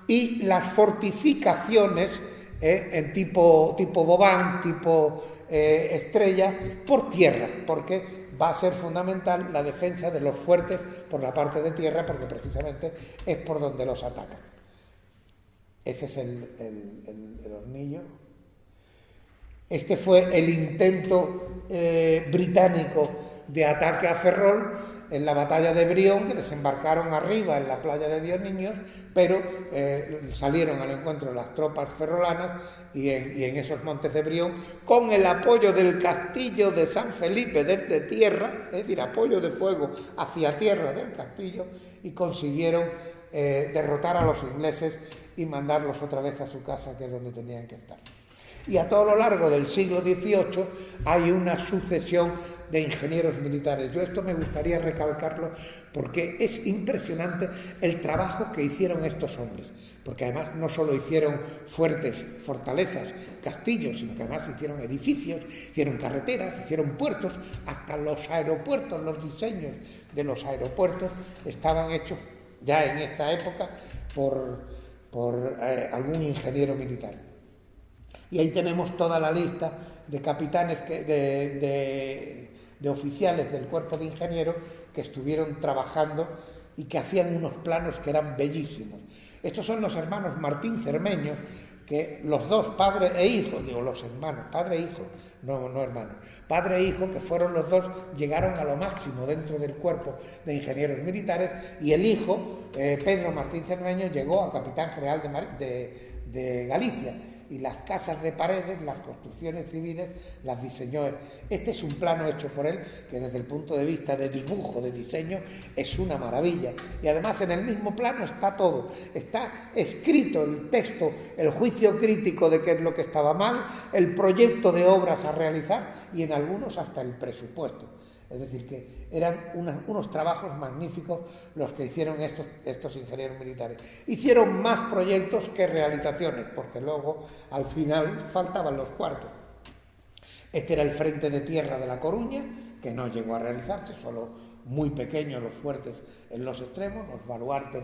y las fortificaciones en tipo Bobán, tipo Estrella, por tierra, porque va a ser fundamental la defensa de los fuertes por la parte de tierra, porque precisamente es por donde los atacan. Ese es el hornillo. Este fue el intento británico de ataque a Ferrol en la batalla de Brión, que desembarcaron arriba en la playa de Dios Niños, pero salieron al encuentro las tropas ferrolanas y en esos montes de Brión, con el apoyo del castillo de San Felipe desde tierra, es decir, apoyo de fuego hacia tierra del castillo, y consiguieron derrotar a los ingleses y mandarlos otra vez a su casa, que es donde tenían que estar. Y a todo lo largo del siglo XVIII hay una sucesión de ingenieros militares. Yo esto me gustaría recalcarlo porque es impresionante el trabajo que hicieron estos hombres, porque además no solo hicieron fuertes, fortalezas, castillos, sino que además hicieron edificios, hicieron carreteras, hicieron puertos, hasta los aeropuertos. Los diseños de los aeropuertos estaban hechos ya en esta época por algún ingeniero militar. Y ahí tenemos toda la lista de capitanes, de oficiales del cuerpo de ingenieros que estuvieron trabajando y que hacían unos planos que eran bellísimos. Estos son los hermanos Martín Cermeño, que los dos, padre e hijo, digo los hermanos, padre e hijo, no hermanos, padre e hijo, que fueron los dos, llegaron a lo máximo dentro del cuerpo de ingenieros militares, y el hijo, Pedro Martín Cermeño, llegó a capitán general de Galicia. Y las casas de paredes, las construcciones civiles, las diseñó él. Este es un plano hecho por él, que desde el punto de vista de dibujo, de diseño, es una maravilla. Y además en el mismo plano está todo. Está escrito el texto, el juicio crítico de qué es lo que estaba mal, el proyecto de obras a realizar y en algunos hasta el presupuesto. Es decir, que eran unos trabajos magníficos los que hicieron estos ingenieros militares. Hicieron más proyectos que realizaciones, porque luego, al final, faltaban los cuartos. Este era el frente de tierra de La Coruña, que no llegó a realizarse, solo muy pequeños los fuertes en los extremos, los baluartes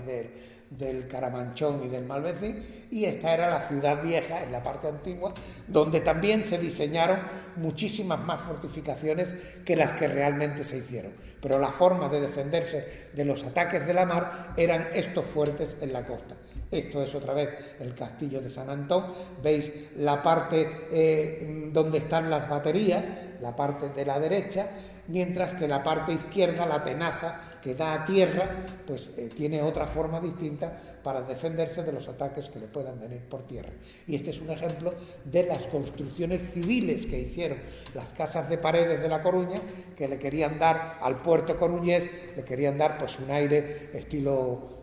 del Caramanchón y del Malvercí, y esta era la ciudad vieja en la parte antigua, donde también se diseñaron muchísimas más fortificaciones que las que realmente se hicieron. Pero la forma de defenderse de los ataques de la mar eran estos fuertes en la costa. Esto es otra vez el castillo de San Antón. Veis la parte donde están las baterías, la parte de la derecha, mientras que la parte izquierda, la tenaza que da a tierra, pues tiene otra forma distinta para defenderse de los ataques que le puedan venir por tierra. Y este es un ejemplo de las construcciones civiles que hicieron las casas de paredes de La Coruña, que le querían dar al puerto coruñés, le querían dar pues un aire estilo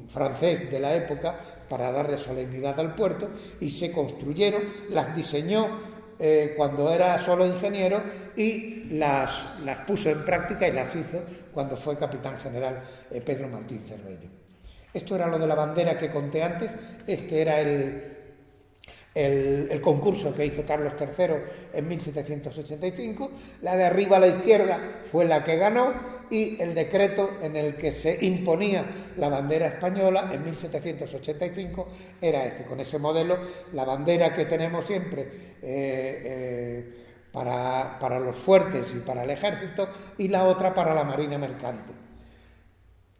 francés de la época para darle solemnidad al puerto, y se construyeron, las diseñó cuando era solo ingeniero y las puso en práctica y las hizo cuando fue capitán general Pedro Martín Cervello. Esto era lo de la bandera que conté antes. Este era el concurso que hizo Carlos III en 1785. La de arriba a la izquierda fue la que ganó, y el decreto en el que se imponía la bandera española en 1785 era este, con ese modelo, la bandera que tenemos siempre para los fuertes y para el ejército, y la otra para la marina mercante.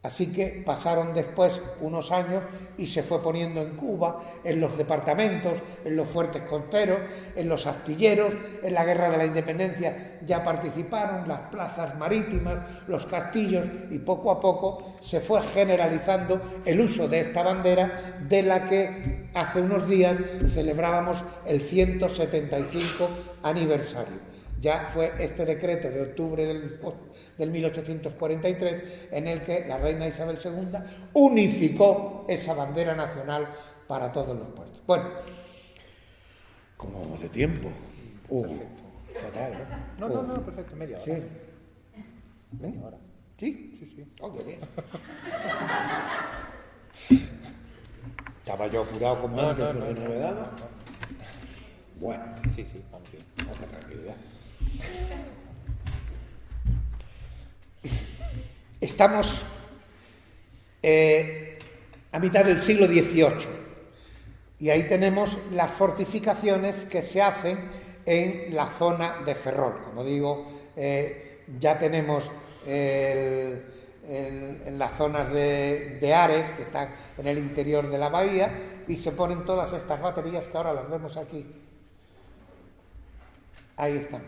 Así que pasaron después unos años y se fue poniendo en Cuba, en los departamentos, en los fuertes costeros, en los astilleros. En la Guerra de la Independencia ya participaron las plazas marítimas, los castillos, y poco a poco se fue generalizando el uso de esta bandera, de la que hace unos días celebrábamos el 175 aniversario. Ya fue este decreto de octubre del 1843 en el que la reina Isabel II unificó esa bandera nacional para todos los puertos. Bueno, ¿cómo vamos de tiempo? Fatal, ¿no? No, perfecto, media hora. Sí. Media hora. ¿Sí? Sí. Oh, qué bien. Estaba yo apurado como antes, pero no le daba. Bueno, Sí, vamos bien. otra tranquilidad. Estamos a mitad del siglo XVIII y ahí tenemos las fortificaciones que se hacen en la zona de Ferrol. Como digo, ya tenemos en las zonas de Ares, que están en el interior de la bahía, y se ponen todas estas baterías que ahora las vemos aquí. Ahí están.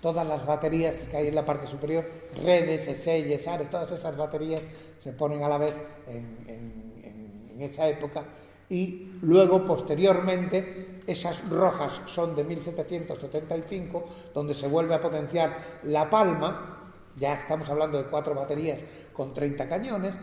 Todas las baterías que hay en la parte superior, Redes, Eselles, Ares, todas esas baterías se ponen a la vez en esa época, y luego, posteriormente, esas rojas son de 1775, donde se vuelve a potenciar La Palma. Ya estamos hablando de 4 baterías con 30 cañones,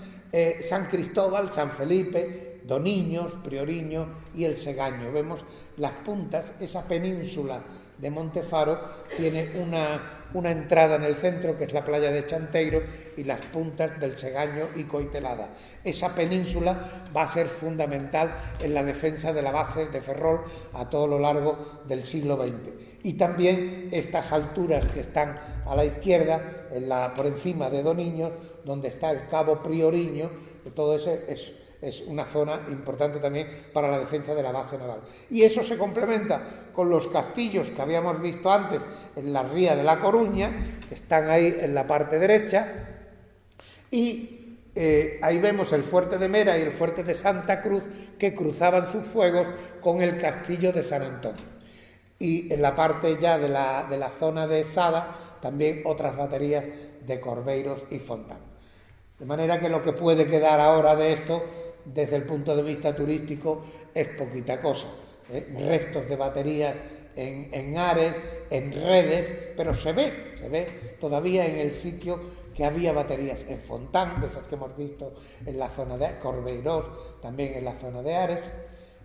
San Cristóbal, San Felipe, Doniños, Prioriño y El Segaño. Vemos las puntas, esa península de Montefaro tiene una entrada en el centro, que es la playa de Chanteiro, y las puntas del Segaño y Coitelada. Esa península va a ser fundamental en la defensa de la base de Ferrol a todo lo largo del siglo XX. Y también estas alturas que están a la izquierda, por encima de Doniños, donde está el Cabo Prioriño, que todo eso es una zona importante también para la defensa de la base naval. Y eso se complementa con los castillos que habíamos visto antes en la ría de La Coruña, que están ahí en la parte derecha, y ahí vemos el fuerte de Mera y el fuerte de Santa Cruz, que cruzaban sus fuegos con el castillo de San Antón. Y en la parte ya de la zona de Sada, también otras baterías de Corbeiros y Fontán. De manera que lo que puede quedar ahora de esto, desde el punto de vista turístico, es poquita cosa. Restos de baterías en Ares, en Redes, pero se ve todavía en el sitio que había baterías en Fontán, de esas que hemos visto en la zona de Corbeiros, también en la zona de Ares.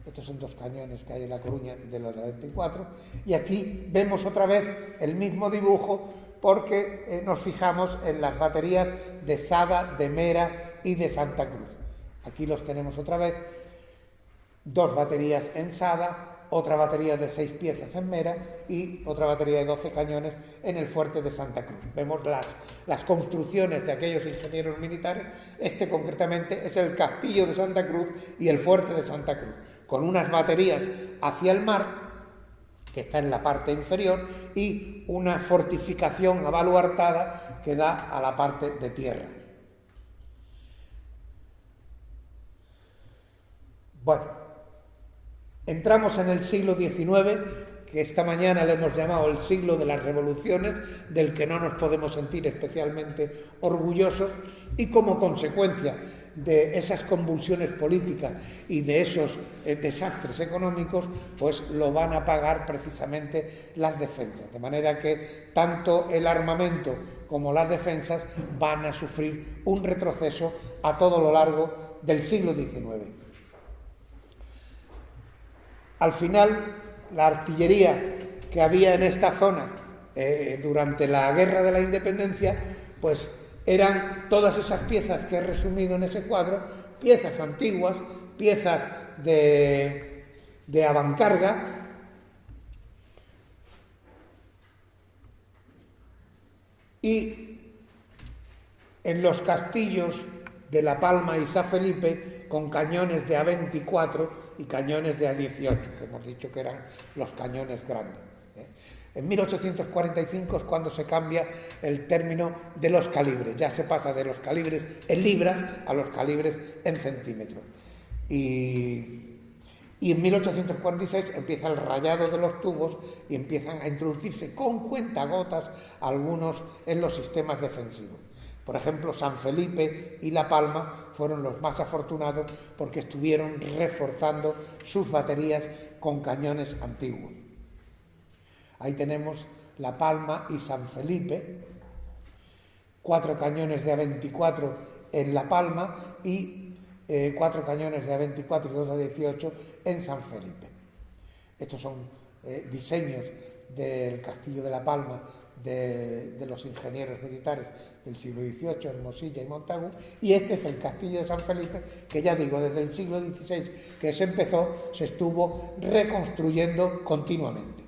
Estos son 2 cañones que hay en La Coruña de los 24. Y aquí vemos otra vez el mismo dibujo, porque nos fijamos en las baterías de Sada, de Mera y de Santa Cruz. Aquí los tenemos otra vez, 2 baterías en Sada, otra batería de 6 piezas en Mera y otra batería de 12 cañones en el fuerte de Santa Cruz. Vemos las construcciones de aquellos ingenieros militares. Este concretamente es el castillo de Santa Cruz y el fuerte de Santa Cruz, con unas baterías hacia el mar, que está en la parte inferior, y una fortificación abaluartada que da a la parte de tierra. Bueno, entramos en el siglo XIX, que esta mañana le hemos llamado el siglo de las revoluciones, del que no nos podemos sentir especialmente orgullosos, y como consecuencia de esas convulsiones políticas y de esos desastres económicos, pues lo van a pagar precisamente las defensas. De manera que tanto el armamento como las defensas van a sufrir un retroceso a todo lo largo del siglo XIX. Al final, la artillería que había en esta zona durante la Guerra de la Independencia, pues eran todas esas piezas que he resumido en ese cuadro, piezas antiguas, piezas de avancarga, y en los castillos de La Palma y San Felipe con cañones de A24 y cañones de A18, que hemos dicho que eran los cañones grandes. En 1845 es cuando se cambia el término de los calibres, ya se pasa de los calibres en libras a los calibres en centímetros. Y en 1846 empieza el rayado de los tubos y empiezan a introducirse con cuentagotas algunos en los sistemas defensivos. Por ejemplo, San Felipe y La Palma fueron los más afortunados porque estuvieron reforzando sus baterías con cañones antiguos. Ahí tenemos La Palma y San Felipe, 4 cañones de A24 en La Palma y 4 cañones de A24 y 2 A18 en San Felipe. Estos son diseños del castillo de La Palma de los ingenieros militares del siglo XVIII, Hermosilla y Montagu, y este es el castillo de San Felipe, que ya digo, desde el siglo XVI que se empezó, se estuvo reconstruyendo continuamente.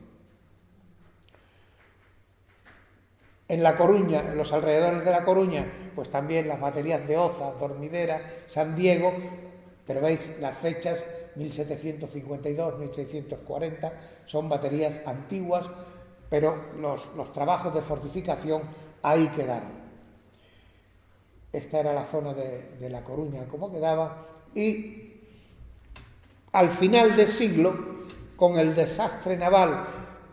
En La Coruña, en los alrededores de La Coruña, pues también las baterías de Oza, Dormidera, San Diego, pero veis las fechas 1752, 1640, son baterías antiguas, pero los trabajos de fortificación ahí quedaron. Esta era la zona de La Coruña, como quedaba, y al final del siglo, con el desastre naval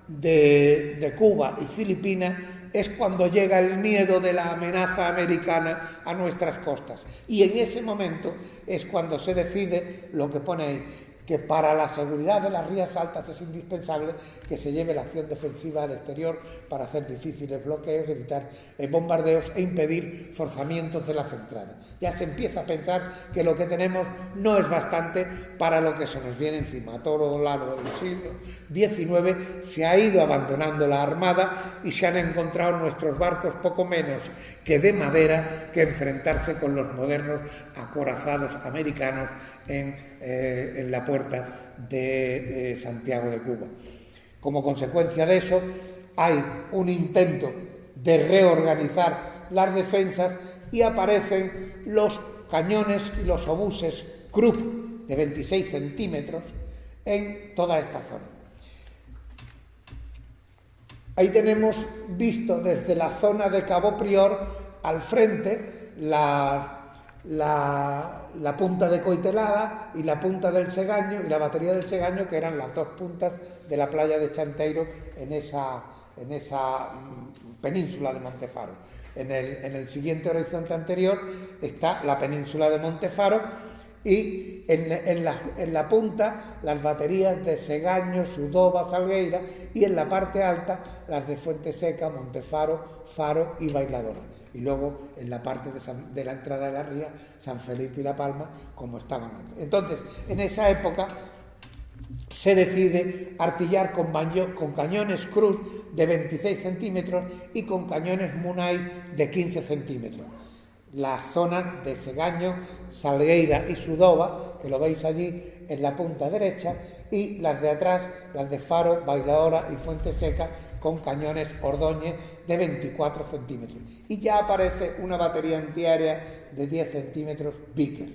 de Cuba y Filipinas, es cuando llega el miedo de la amenaza americana a nuestras costas. Y en ese momento es cuando se decide lo que pone ahí, que para la seguridad de las Rías Altas es indispensable que se lleve la acción defensiva al exterior para hacer difíciles bloqueos, evitar bombardeos e impedir forzamientos de las entradas. Ya se empieza a pensar que lo que tenemos no es bastante para lo que se nos viene encima. A todo lo largo del siglo XIX se ha ido abandonando la armada y se han encontrado nuestros barcos poco menos que de madera que enfrentarse con los modernos acorazados americanos en la puerta de Santiago de Cuba. Como consecuencia de eso, hay un intento de reorganizar las defensas y aparecen los cañones y los obuses Krupp de 26 centímetros en toda esta zona. Ahí tenemos visto desde la zona de Cabo Prior al frente la punta de Coitelada y la punta del Segaño y la batería del Segaño, que eran las dos puntas de la playa de Chanteiro en esa península de Montefaro. En el siguiente horizonte anterior está la península de Montefaro y en la punta las baterías de Segaño, Sudova, Salgueira, y en la parte alta las de Fuente Seca, Montefaro, Faro y Bailadora. Y luego en la parte de la entrada de la ría, San Felipe y La Palma, como estaban antes. Entonces, en esa época se decide artillar con cañones Cruz de 26 centímetros y con cañones Munay de 15 centímetros. Las zonas de Segaño, Salgueira y Sudova, que lo veis allí en la punta derecha, y las de atrás, las de Faro, Bailaora y Fuente Seca, con cañones Ordóñez de 24 centímetros. Y ya aparece una batería antiaérea de 10 centímetros Vickers.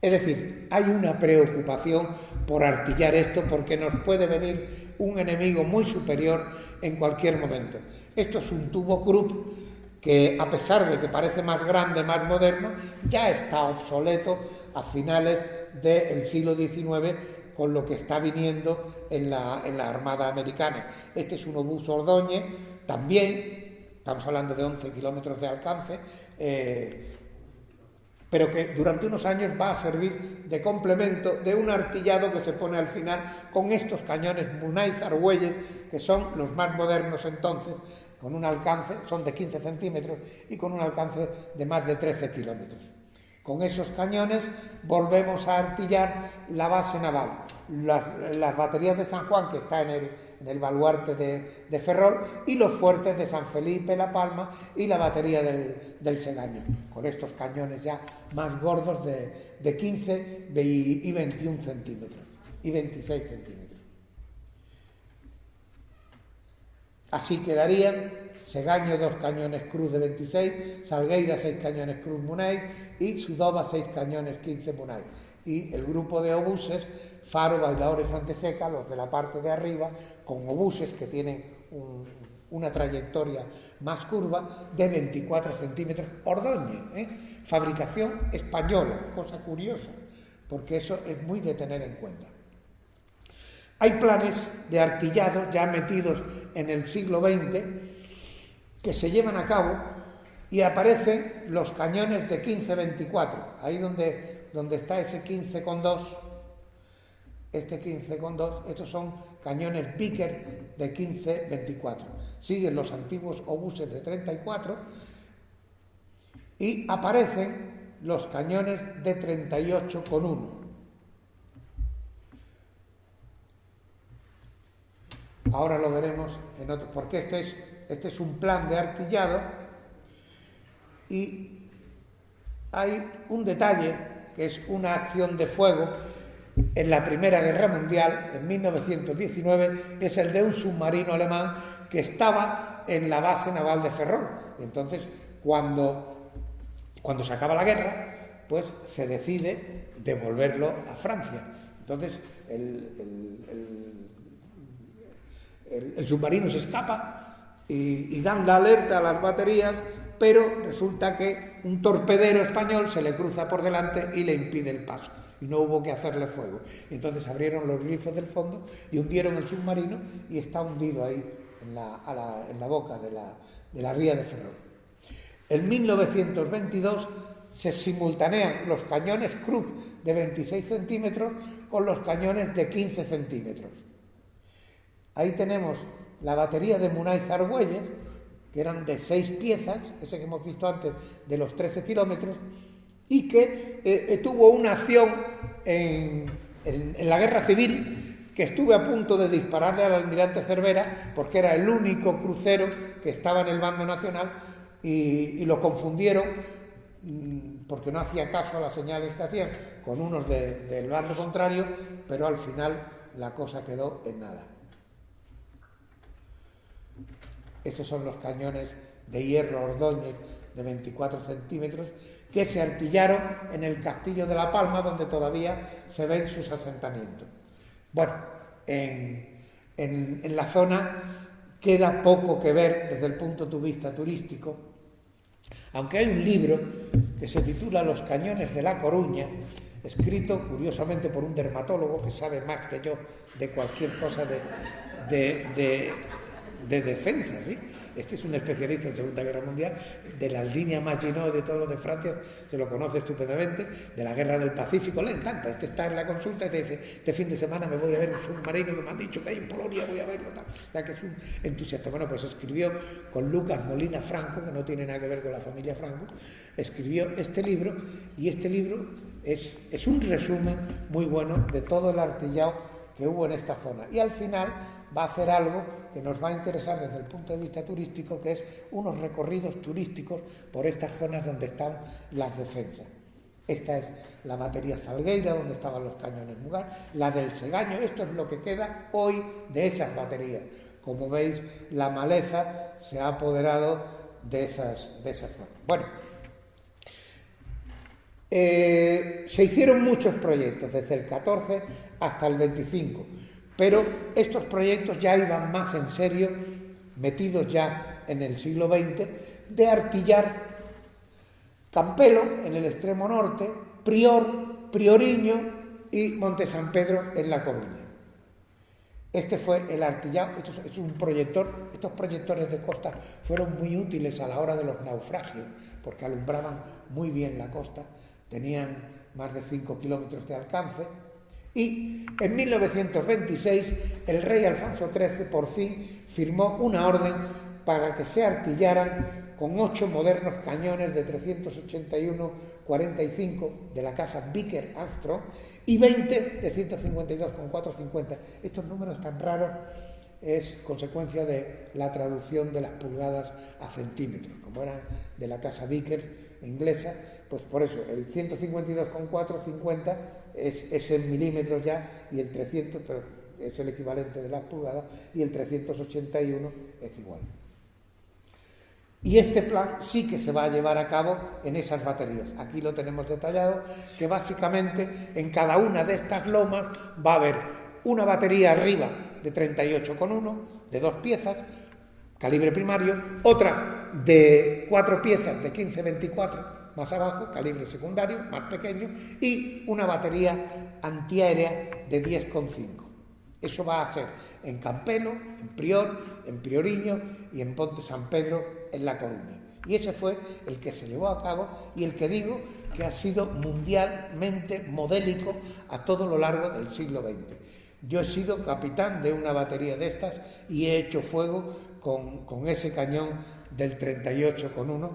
Es decir, hay una preocupación por artillar esto porque nos puede venir un enemigo muy superior en cualquier momento. Esto es un tubo Krupp que, a pesar de que parece más grande, más moderno, ya está obsoleto a finales del siglo XIX con lo que está viniendo en la Armada Americana. Este es un obús Ordóñez, también, estamos hablando de 11 kilómetros de alcance, pero que durante unos años va a servir de complemento de un artillado que se pone al final con estos cañones Munayz-Argüelles, que son los más modernos entonces, con un alcance, son de 15 centímetros y con un alcance de más de 13 kilómetros. Con esos cañones volvemos a artillar la base naval, las baterías de San Juan, que está en el baluarte de Ferrol, y los fuertes de San Felipe, La Palma y la batería del Segaño, con estos cañones ya más gordos de 15 y 21 centímetros y 26 centímetros. Así quedarían Segaño 2 cañones Cruz de 26, Salgueira 6 cañones Cruz Munay y Sudova 6 cañones 15 Munay. Y el grupo de obuses, Faro, Bailaora y Fuente Seca, los de la parte de arriba, con obuses que tienen una trayectoria más curva de 24 centímetros Ordóñez, fabricación española, cosa curiosa, porque eso es muy de tener en cuenta. Hay planes de artillado ya metidos en el siglo XX que se llevan a cabo y aparecen los cañones de 15-24, ahí donde está ese 15,2, este 15,2, estos son cañones Vickers de 15-24. Siguen los antiguos obuses de 34 y aparecen los cañones de 38,1. Ahora lo veremos en otro, porque este es un plan de artillado y hay un detalle que es una acción de fuego en la Primera Guerra Mundial, en 1919, es el de un submarino alemán que estaba en la base naval de Ferrol. Entonces, cuando se acaba la guerra, pues se decide devolverlo a Francia. Entonces, el submarino se escapa y dan la alerta a las baterías, pero resulta que un torpedero español se le cruza por delante y le impide el paso. Y no hubo que hacerle fuego. Entonces abrieron los grifos del fondo y hundieron el submarino y está hundido ahí en la boca de la ría de Ferrol. En 1922 se simultanean los cañones Krupp de 26 centímetros con los cañones de 15 centímetros. Ahí tenemos la batería de Munayz-Argüelles, que eran de 6 piezas, ese que hemos visto antes de los 13 kilómetros, y que tuvo una acción en la Guerra Civil, que estuve a punto de dispararle al almirante Cervera, porque era el único crucero que estaba en el bando nacional, y lo confundieron, porque no hacía caso a las señales que hacían, con unos del bando contrario, pero al final la cosa quedó en nada. Estos son los cañones de hierro Ordóñez de 24 centímetros que se artillaron en el castillo de La Palma, donde todavía se ven sus asentamientos. Bueno, en la zona queda poco que ver desde el punto de vista turístico, aunque hay un libro que se titula Los cañones de La Coruña, escrito curiosamente por un dermatólogo que sabe más que yo de cualquier cosa de defensa, ¿sí? Este es un especialista en Segunda Guerra Mundial, de las líneas Maginot de todos los de Francia, se lo conoce estupendamente, de la Guerra del Pacífico, le encanta. Este está en la consulta y te dice, este fin de semana me voy a ver un submarino que me han dicho que hay en Polonia, voy a verlo, tal. O sea, que es un entusiasta. Bueno, pues escribió con Lucas Molina Franco, que no tiene nada que ver con la familia Franco, escribió este libro, y este libro es un resumen muy bueno de todo el artillado que hubo en esta zona. Y al final va a hacer algo que nos va a interesar desde el punto de vista turístico, que es unos recorridos turísticos por estas zonas donde están las defensas. Esta es la batería Salgueira, donde estaban los cañones Mugar, la del Segaño. Esto es lo que queda hoy de esas baterías. Como veis, la maleza se ha apoderado de esas zonas. Bueno, se hicieron muchos proyectos, desde el 14 hasta el 25, pero estos proyectos ya iban más en serio, metidos ya en el siglo XX, de artillar Campelo en el extremo norte, Prior, Prioriño y Monte San Pedro en La Coruña. Este fue el artillado. Esto es un proyector. Estos proyectores de costa fueron muy útiles a la hora de los naufragios, porque alumbraban muy bien la costa, tenían más de 5 kilómetros de alcance. Y en 1926 el rey Alfonso XIII por fin firmó una orden para que se artillaran con 8 modernos cañones de 381-45 de la casa Vickers Armstrong y 20 de 152 con 450. Estos números tan raros es consecuencia de la traducción de las pulgadas a centímetros. Como eran de la casa Vickers inglesa, pues por eso el 152 con 450 es en milímetros ya, y el 300 pero es el equivalente de las pulgadas, y el 381 es igual. Y este plan sí que se va a llevar a cabo en esas baterías. Aquí lo tenemos detallado, que básicamente en cada una de estas lomas va a haber una batería arriba de 38,1, de 2 piezas, calibre primario, otra de 4 piezas de 15-24, más abajo, calibre secundario, más pequeño, y una batería antiaérea de 10,5. Eso va a ser en Campelo, en Prior, en Prioriño y en Monte San Pedro en La Coruña. Y ese fue el que se llevó a cabo y el que digo que ha sido mundialmente modélico a todo lo largo del siglo XX. Yo he sido capitán de una batería de estas y he hecho fuego con ese cañón del 38,1,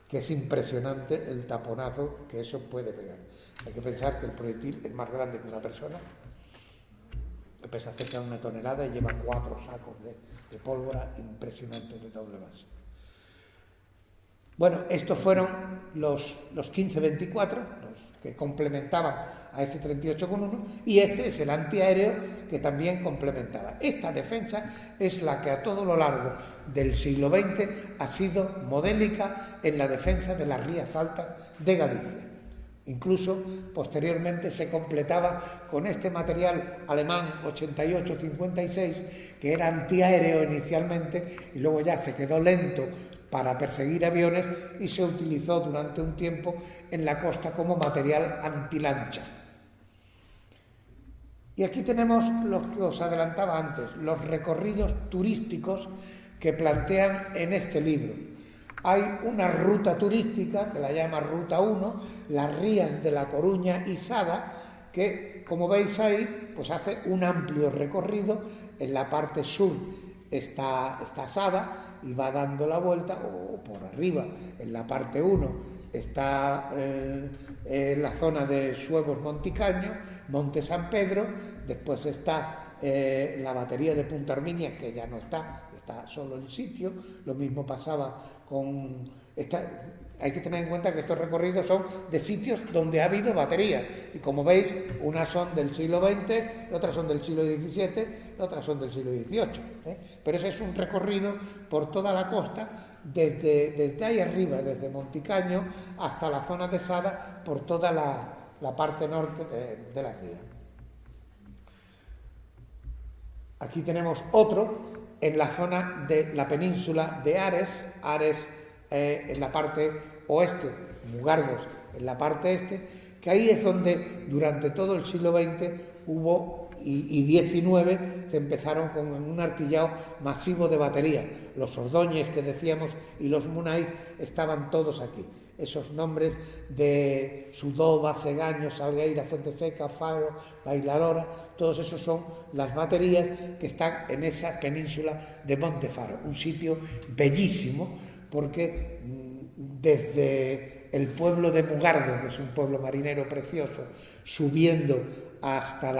que es impresionante el taponazo que eso puede pegar. Hay que pensar que el proyectil es más grande que una persona, pesa cerca de 1 tonelada y lleva 4 sacos de pólvora impresionantes de doble base. Bueno, estos fueron los 15-24, los que complementaban a ese 38,1, y este es el antiaéreo que también complementaba. Esta defensa es la que a todo lo largo del siglo XX ha sido modélica en la defensa de las Rías Altas de Galicia. Incluso posteriormente se completaba con este material alemán 88-56, que era antiaéreo inicialmente y luego ya se quedó lento para perseguir aviones y se utilizó durante un tiempo en la costa como material antilancha. Y aquí tenemos lo que os adelantaba antes, los recorridos turísticos que plantean en este libro. Hay una ruta turística que la llama Ruta 1, las Rías de La Coruña y Sada, que, como veis ahí, pues hace un amplio recorrido. En la parte sur está Sada y va dando la vuelta, o por arriba, en la parte 1 está la zona de Suevos Monticaño, Monte San Pedro, después está la batería de Punta Arminia, que ya no está solo el sitio. Lo mismo pasaba con hay que tener en cuenta que estos recorridos son de sitios donde ha habido baterías, y como veis, unas son del siglo XX, otras son del siglo XVII, otras son del siglo XVIII, pero ese es un recorrido por toda la costa, desde ahí arriba, desde Monticaño hasta la zona de Sada, por toda la parte norte de la ría. Aquí tenemos otro en la zona de la península de Ares en la parte oeste, Mugardos en la parte este, que ahí es donde durante todo el siglo XX hubo y XIX se empezaron con un artillado masivo de batería. Los Ordóñez que decíamos y los Munaiz estaban todos aquí. Esos nombres de Sudova, Segaño, Salgueira, Fuenteseca, Faro, Bailadora, todos esos son las baterías que están en esa península de Montefaro, un sitio bellísimo porque desde el pueblo de Mugardo, que es un pueblo marinero precioso, subiendo hasta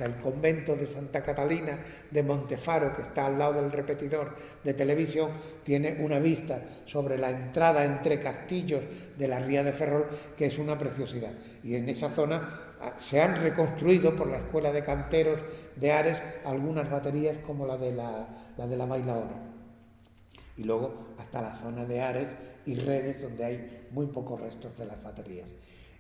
el convento de Santa Catalina de Montefaro, que está al lado del repetidor de televisión, tiene una vista sobre la entrada entre castillos de la ría de Ferrol, que es una preciosidad. Y en esa zona se han reconstruido por la Escuela de Canteros de Ares algunas baterías como la de la Bailaora. Y luego hasta la zona de Ares y Redes, donde hay muy pocos restos de las baterías.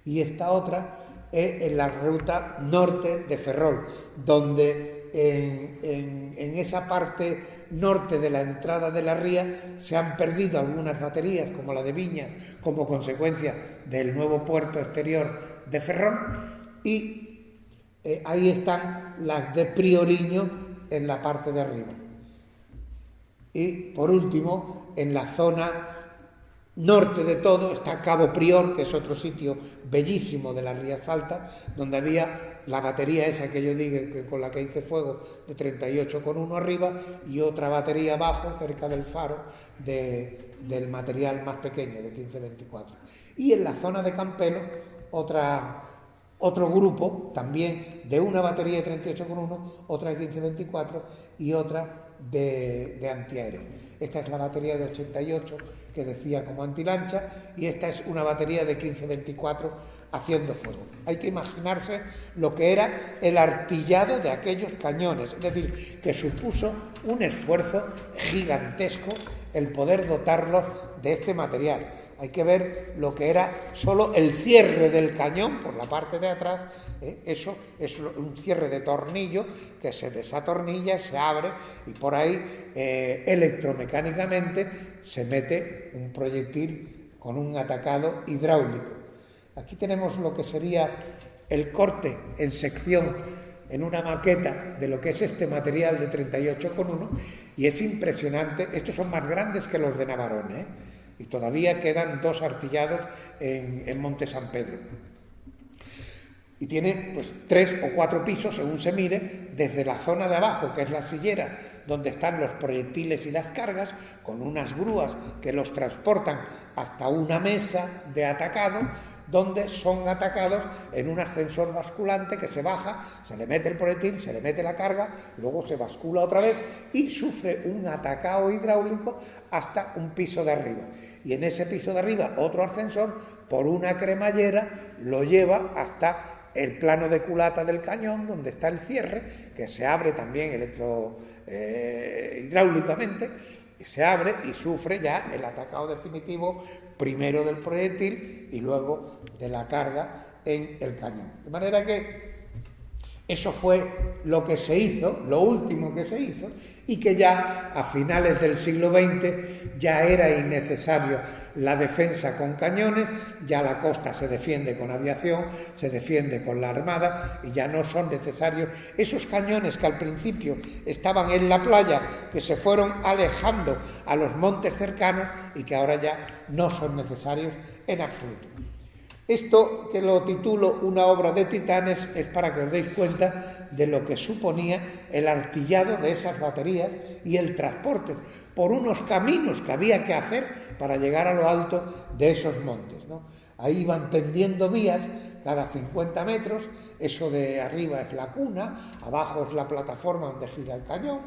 Y esta otra es en la ruta norte de Ferrol, donde en esa parte norte de la entrada de la ría se han perdido algunas baterías, como la de Viñas, como consecuencia del nuevo puerto exterior de Ferrol, y ahí están las de Prioriño en la parte de arriba. Y por último, en la zona norte de todo está Cabo Prior, que es otro sitio bellísimo de las Rías Altas, donde había la batería esa que yo dije, que con la que hice fuego, de 38,1 arriba, y otra batería abajo, cerca del faro, del material más pequeño, de 15-24. Y en la zona de Campelo, otro grupo, también de una batería de 38,1, otra de 15-24 y otra de antiaéreo. Esta es la batería de 88 que decía como antilancha, y esta es una batería de 15-24 haciendo fuego. Hay que imaginarse lo que era el artillado de aquellos cañones, es decir, que supuso un esfuerzo gigantesco el poder dotarlos de este material. Hay que ver lo que era solo el cierre del cañón por la parte de atrás. Eso es un cierre de tornillo que se desatornilla, se abre y por ahí electromecánicamente se mete un proyectil con un atacado hidráulico. Aquí tenemos lo que sería el corte en sección en una maqueta de lo que es este material de 38,1, y es impresionante. Estos son más grandes que los de Navarone, y todavía quedan 2 artillados en Monte San Pedro. Y tiene pues 3 o 4 pisos, según se mire, desde la zona de abajo, que es la sillera, donde están los proyectiles y las cargas, con unas grúas que los transportan hasta una mesa de atacado, donde son atacados en un ascensor basculante que se baja, se le mete el proyectil, se le mete la carga, luego se bascula otra vez y sufre un atacado hidráulico hasta un piso de arriba. Y en ese piso de arriba, otro ascensor, por una cremallera, lo lleva hasta el plano de culata del cañón, donde está el cierre, que se abre también hidráulicamente, y se abre y sufre ya el atacado definitivo, primero del proyectil y luego de la carga en el cañón. De manera que eso fue lo que se hizo, lo último que se hizo, y que ya a finales del siglo XX ya era innecesario la defensa con cañones, ya la costa se defiende con aviación, se defiende con la armada, y ya no son necesarios esos cañones que al principio estaban en la playa, que se fueron alejando a los montes cercanos y que ahora ya no son necesarios en absoluto. Esto, que lo titulo Una obra de titanes, es para que os deis cuenta de lo que suponía el artillado de esas baterías y el transporte por unos caminos que había que hacer para llegar a lo alto de esos montes, ¿no? Ahí iban tendiendo vías cada 50 metros, eso de arriba es la cuna, abajo es la plataforma donde gira el cañón.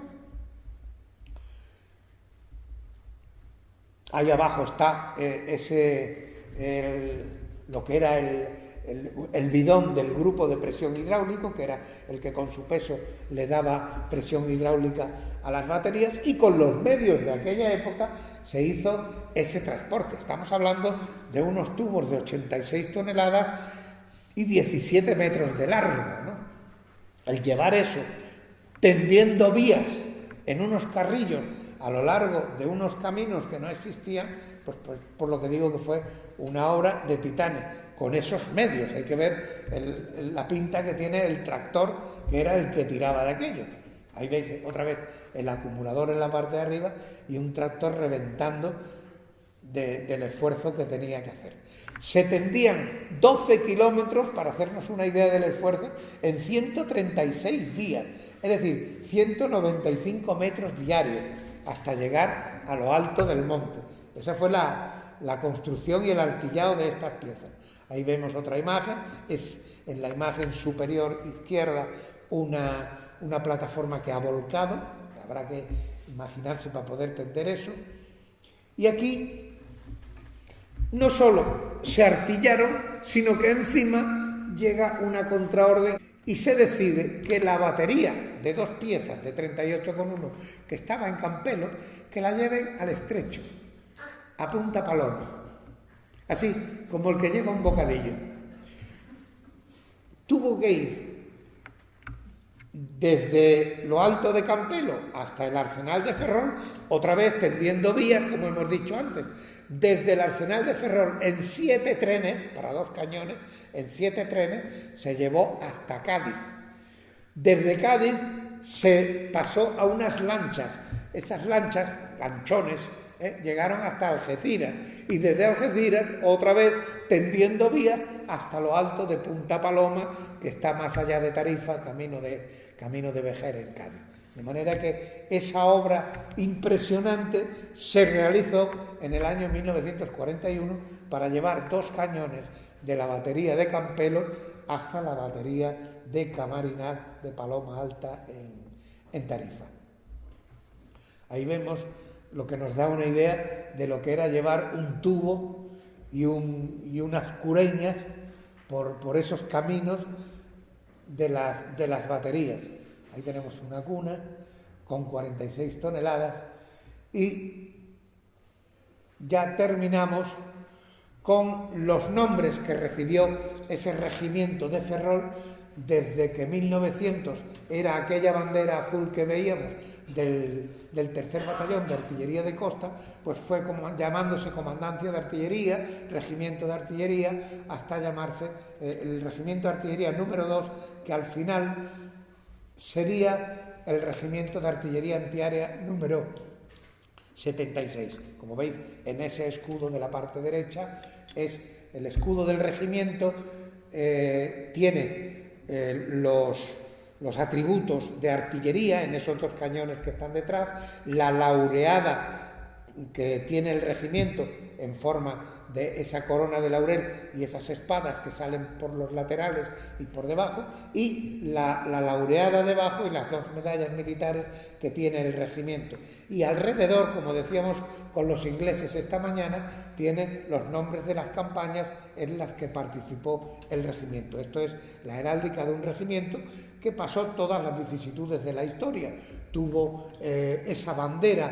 Ahí abajo está lo que era el bidón del grupo de presión hidráulico, que era el que con su peso le daba presión hidráulica a las baterías, y con los medios de aquella época se hizo ese transporte. Estamos hablando de unos tubos de 86 toneladas y 17 metros de largo, ¿no? El llevar eso, tendiendo vías en unos carrillos a lo largo de unos caminos que no existían, pues por lo que digo que fue una obra de titanes, con esos medios. Hay que ver la pinta que tiene el tractor, que era el que tiraba de aquello. Ahí veis otra vez el acumulador en la parte de arriba y un tractor reventando del esfuerzo que tenía que hacer. Se tendían 12 kilómetros, para hacernos una idea del esfuerzo, en 136 días, es decir, 195 metros diarios, hasta llegar a lo alto del monte. Esa fue la la construcción y el artillado de estas piezas. Ahí vemos otra imagen, es en la imagen superior izquierda una plataforma que ha volcado, habrá que imaginarse para poder entender eso. Y aquí no solo se artillaron, sino que encima llega una contraorden y se decide que la batería de 2 piezas de 38,1 que estaba en Campelo, que la lleven al Estrecho, a Punta Paloma, así como el que lleva un bocadillo. Tuvo que ir desde lo alto de Campelo hasta el Arsenal de Ferrol, otra vez tendiendo vías, como hemos dicho antes, desde el Arsenal de Ferrol en 7 trenes, para 2 cañones, en 7 trenes, se llevó hasta Cádiz. Desde Cádiz se pasó a unas lanchas, estas lanchas, lanchones, llegaron hasta Algeciras, y desde Algeciras, otra vez, tendiendo vías hasta lo alto de Punta Paloma, que está más allá de Tarifa, camino de Vejer en Cádiz. De manera que esa obra impresionante se realizó en el año 1941 para llevar 2 cañones de la batería de Campelo hasta la batería de Camarinal de Paloma Alta en Tarifa. Ahí vemos lo que nos da una idea de lo que era llevar un tubo y unas cureñas por esos caminos de las baterías. Ahí tenemos una cuna con 46 toneladas y ya terminamos con los nombres que recibió ese regimiento de Ferrol desde que 1900 era aquella bandera azul que veíamos del tercer batallón de artillería de costa, pues fue como llamándose Comandancia de Artillería, Regimiento de Artillería, hasta llamarse el Regimiento de Artillería número 2, que al final sería el Regimiento de Artillería Antiaérea número 76. Como veis, en ese escudo de la parte derecha es el escudo del regimiento, tiene los atributos de artillería en esos 2 cañones que están detrás, la laureada que tiene el regimiento en forma de esa corona de laurel y esas espadas que salen por los laterales y por debajo, y la laureada debajo y las 2 medallas militares que tiene el regimiento. Y alrededor, como decíamos con los ingleses esta mañana, tiene los nombres de las campañas en las que participó el regimiento. Esto es la heráldica de un regimiento que pasó todas las vicisitudes de la historia. Tuvo esa bandera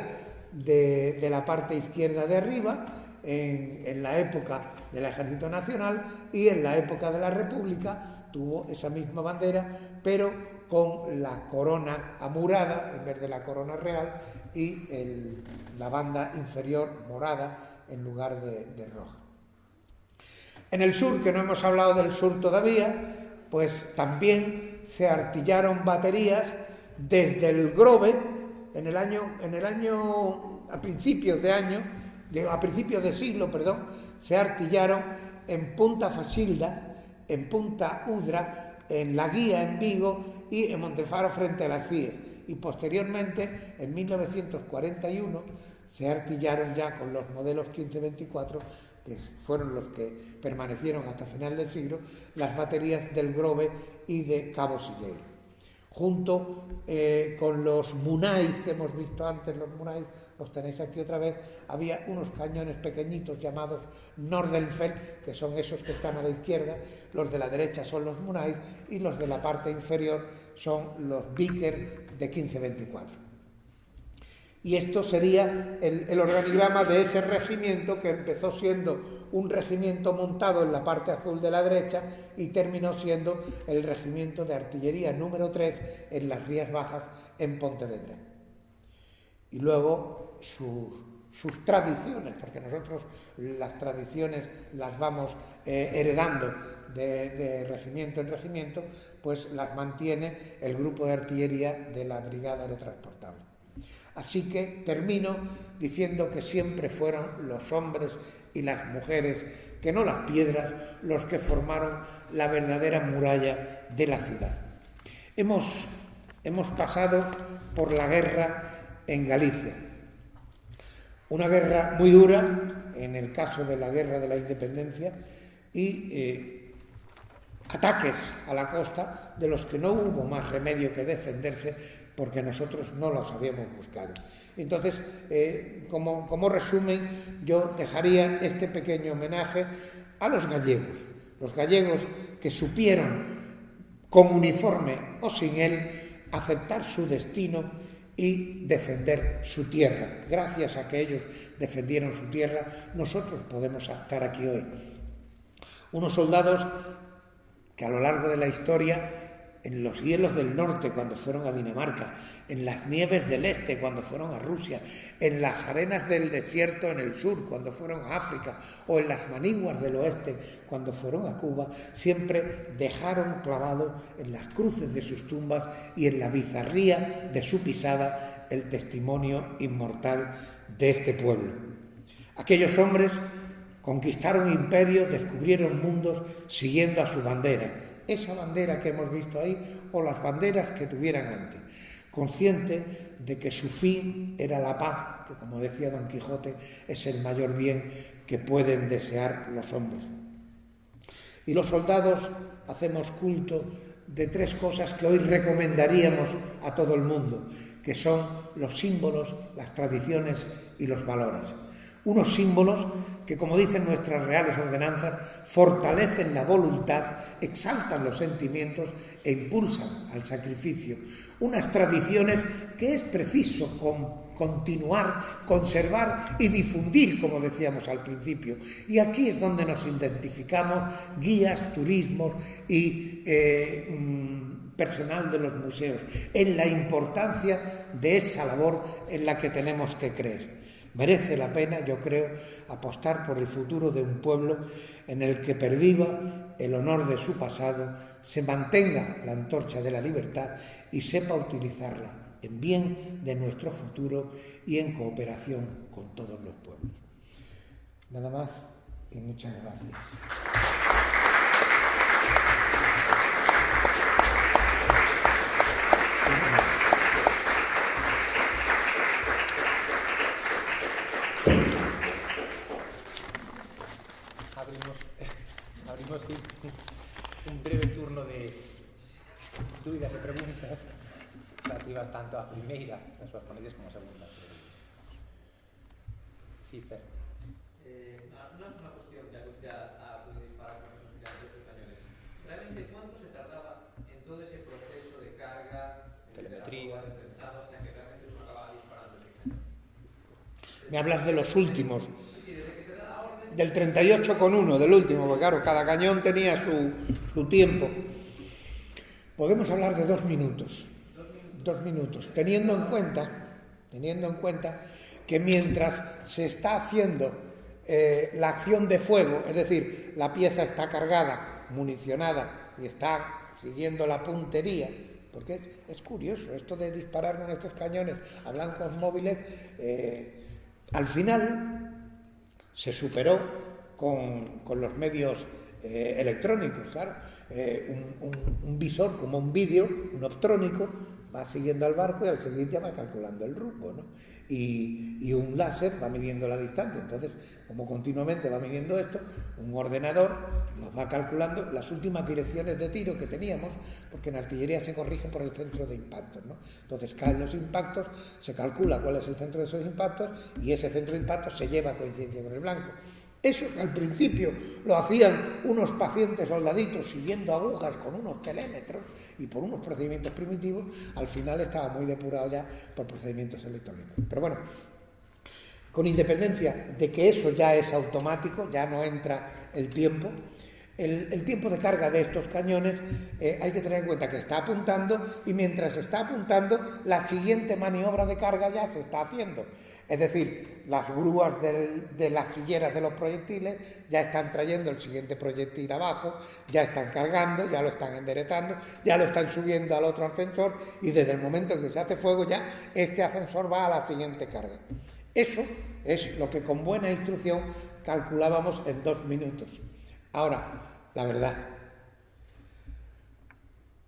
de la parte izquierda de arriba en la época del Ejército Nacional, y en la época de la República tuvo esa misma bandera, pero con la corona amurada en vez de la corona real y la banda inferior morada en lugar de roja. En el sur, que no hemos hablado del sur todavía, pues también se artillaron baterías desde el Grove a principios de siglo, se artillaron en Punta Fasilda, en Punta Udra, en La Guía en Vigo y en Montefaro frente a las CIES. Y posteriormente, en 1941, se artillaron ya con los modelos 15-24, que fueron los que permanecieron hasta final del siglo, las baterías del Grove y de Cabo Silleiro. Junto con los Munais que hemos visto antes, los Munais los tenéis aquí otra vez, había unos cañones pequeñitos llamados Nordenfeld, que son esos que están a la izquierda, los de la derecha son los Munais y los de la parte inferior son los Vickers de 15-24. Y esto sería el organigrama de ese regimiento, que empezó siendo un regimiento montado en la parte azul de la derecha y terminó siendo el regimiento de artillería número 3 en las Rías Bajas en Pontevedra. Y luego sus tradiciones, porque nosotros las tradiciones las vamos heredando de regimiento en regimiento, pues las mantiene el grupo de artillería de la Brigada Aerotransportable. Así que termino diciendo que siempre fueron los hombres y las mujeres, que no las piedras, los que formaron la verdadera muralla de la ciudad. Hemos pasado por la guerra en Galicia. Una guerra muy dura, en el caso de la Guerra de la Independencia, y ataques a la costa de los que no hubo más remedio que defenderse porque nosotros no los habíamos buscado. Entonces, como resumen, yo dejaría este pequeño homenaje a los gallegos que supieron, con uniforme o sin él, aceptar su destino y defender su tierra. Gracias a que ellos defendieron su tierra, nosotros podemos estar aquí hoy. Unos soldados que a lo largo de la historia, en los hielos del norte cuando fueron a Dinamarca, en las nieves del este cuando fueron a Rusia, en las arenas del desierto en el sur cuando fueron a África, o en las maniguas del oeste cuando fueron a Cuba, siempre dejaron clavado en las cruces de sus tumbas y en la bizarría de su pisada el testimonio inmortal de este pueblo. Aquellos hombres conquistaron imperios, descubrieron mundos siguiendo a su bandera, esa bandera que hemos visto ahí o las banderas que tuvieran antes, consciente de que su fin era la paz, que como decía Don Quijote es el mayor bien que pueden desear los hombres. Y los soldados hacemos culto de tres cosas que hoy recomendaríamos a todo el mundo, que son los símbolos, las tradiciones y los valores. Unos símbolos que, como dicen nuestras reales ordenanzas, fortalecen la voluntad, exaltan los sentimientos e impulsan al sacrificio. Unas tradiciones que es preciso continuar, conservar y difundir, como decíamos al principio. Y aquí es donde nos identificamos guías, turismos y personal de los museos, en la importancia de esa labor en la que tenemos que creer. Merece la pena, yo creo, apostar por el futuro de un pueblo en el que perviva el honor de su pasado, se mantenga la antorcha de la libertad y sepa utilizarla en bien de nuestro futuro y en cooperación con todos los pueblos. Nada más y muchas gracias. Abrimos un breve turno de dúbidas e preguntas relativas tanto a primeira das súas ponencias como a segunda. Sí, Fer. Una cuestión, ya que usted ha podido disparar con esos gigantes cañones. ¿Realmente cuánto se tardaba en todo ese proceso de carga, telemetría, de pensado, hasta que realmente uno acababa disparando ese cañón? Me hablas de los últimos. Del 38,1, del último, porque claro, cada cañón tenía su tiempo. Podemos hablar de 2 minutos. 2 minutos, teniendo en cuenta que mientras se está haciendo la acción de fuego, es decir, la pieza está cargada, municionada y está siguiendo la puntería, porque es curioso esto de disparar con estos cañones a blancos móviles, al final se superó con los medios electrónicos, claro. Un visor como un vídeo, un optrónico, va siguiendo al barco y al seguir ya va calculando el rumbo, ¿no? Y un láser va midiendo la distancia. Entonces, como continuamente va midiendo esto, un ordenador nos va calculando las últimas direcciones de tiro que teníamos, porque en artillería se corrige por el centro de impactos, ¿no? Entonces caen los impactos, se calcula cuál es el centro de esos impactos y ese centro de impactos se lleva a coincidencia con el blanco. Eso que al principio lo hacían unos pacientes soldaditos siguiendo agujas con unos telémetros y por unos procedimientos primitivos, al final estaba muy depurado ya por procedimientos electrónicos. Pero bueno, con independencia de que eso ya es automático, ya no entra el tiempo, el tiempo de carga de estos cañones hay que tener en cuenta que está apuntando y mientras está apuntando la siguiente maniobra de carga ya se está haciendo. Es decir, las grúas de las silleras de los proyectiles ya están trayendo el siguiente proyectil abajo, ya están cargando, ya lo están enderezando, ya lo están subiendo al otro ascensor y desde el momento en que se hace fuego ya este ascensor va a la siguiente carga. Eso es lo que con buena instrucción calculábamos en 2 minutos. Ahora, la verdad,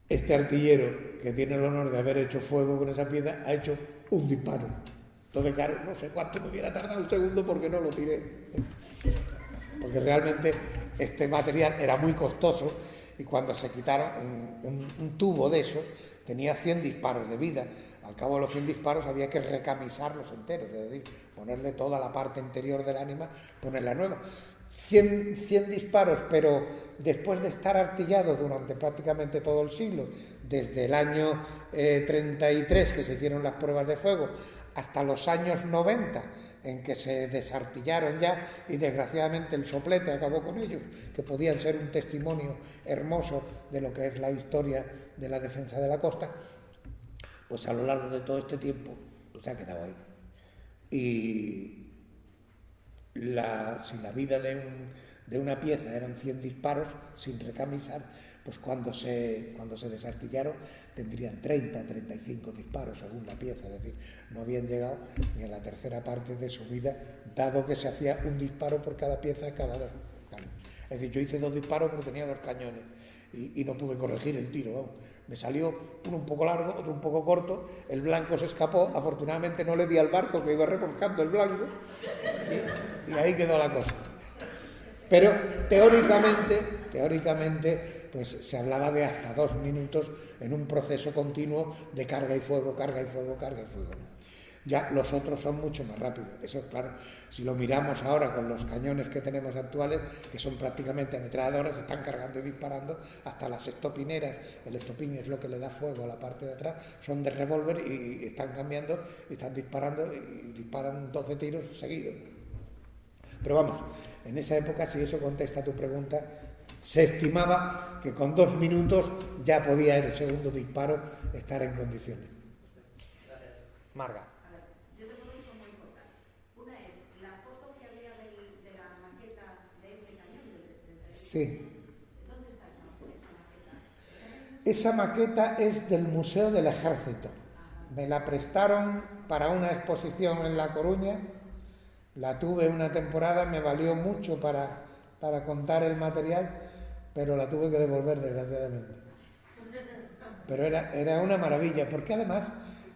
este artillero que tiene el honor de haber hecho fuego con esa piedra ha hecho un disparo. Entonces, claro, no sé cuánto me hubiera tardado un segundo porque no lo tiré. Porque realmente este material era muy costoso y cuando se quitaron un tubo de esos tenía 100 disparos de vida. Al cabo de los 100 disparos había que recamisarlos enteros, es decir, ponerle toda la parte interior del ánima, ponerla nueva. 100 disparos, pero después de estar artillado durante prácticamente todo el siglo, desde el año 33 que se hicieron las pruebas de fuego hasta los años 90 en que se desartillaron ya y desgraciadamente el soplete acabó con ellos, que podían ser un testimonio hermoso de lo que es la historia de la defensa de la costa, pues a lo largo de todo este tiempo pues se ha quedado ahí. Y si la vida de una pieza eran 100 disparos sin recamisar, pues cuando se desartillaron tendrían 35 disparos según la pieza, es decir, no habían llegado ni a la tercera parte de su vida, dado que se hacía un disparo por cada pieza cada 2 cañones. Es decir, yo hice 2 disparos porque tenía 2 cañones y no pude corregir el tiro, vamos. Me salió uno un poco largo, otro un poco corto, el blanco se escapó, afortunadamente no le di al barco que iba remolcando el blanco y ahí quedó la cosa. Pero teóricamente, pues se hablaba de hasta 2 minutos en un proceso continuo de carga y fuego, carga y fuego, carga y fuego. Ya los otros son mucho más rápidos. Eso, claro, si lo miramos ahora con los cañones que tenemos actuales, que son prácticamente ametralladoras, están cargando y disparando, hasta las estopineras, el estopín es lo que le da fuego a la parte de atrás, son de revólver y están cambiando, y están disparando y disparan 12 tiros seguidos. Pero vamos, en esa época, si eso contesta a tu pregunta, se estimaba que con 2 minutos ya podía el segundo disparo estar en condiciones. Marga. A ver, yo tengo 2 muy cortas. Una es la foto que había de la maqueta de ese cañón del 33. Sí. ¿Dónde está esa maqueta? Esa maqueta es del Museo del Ejército. Me la prestaron para una exposición en La Coruña. La tuve una temporada, me valió mucho para contar el material, pero la tuve que devolver desgraciadamente. Pero era una maravilla, porque además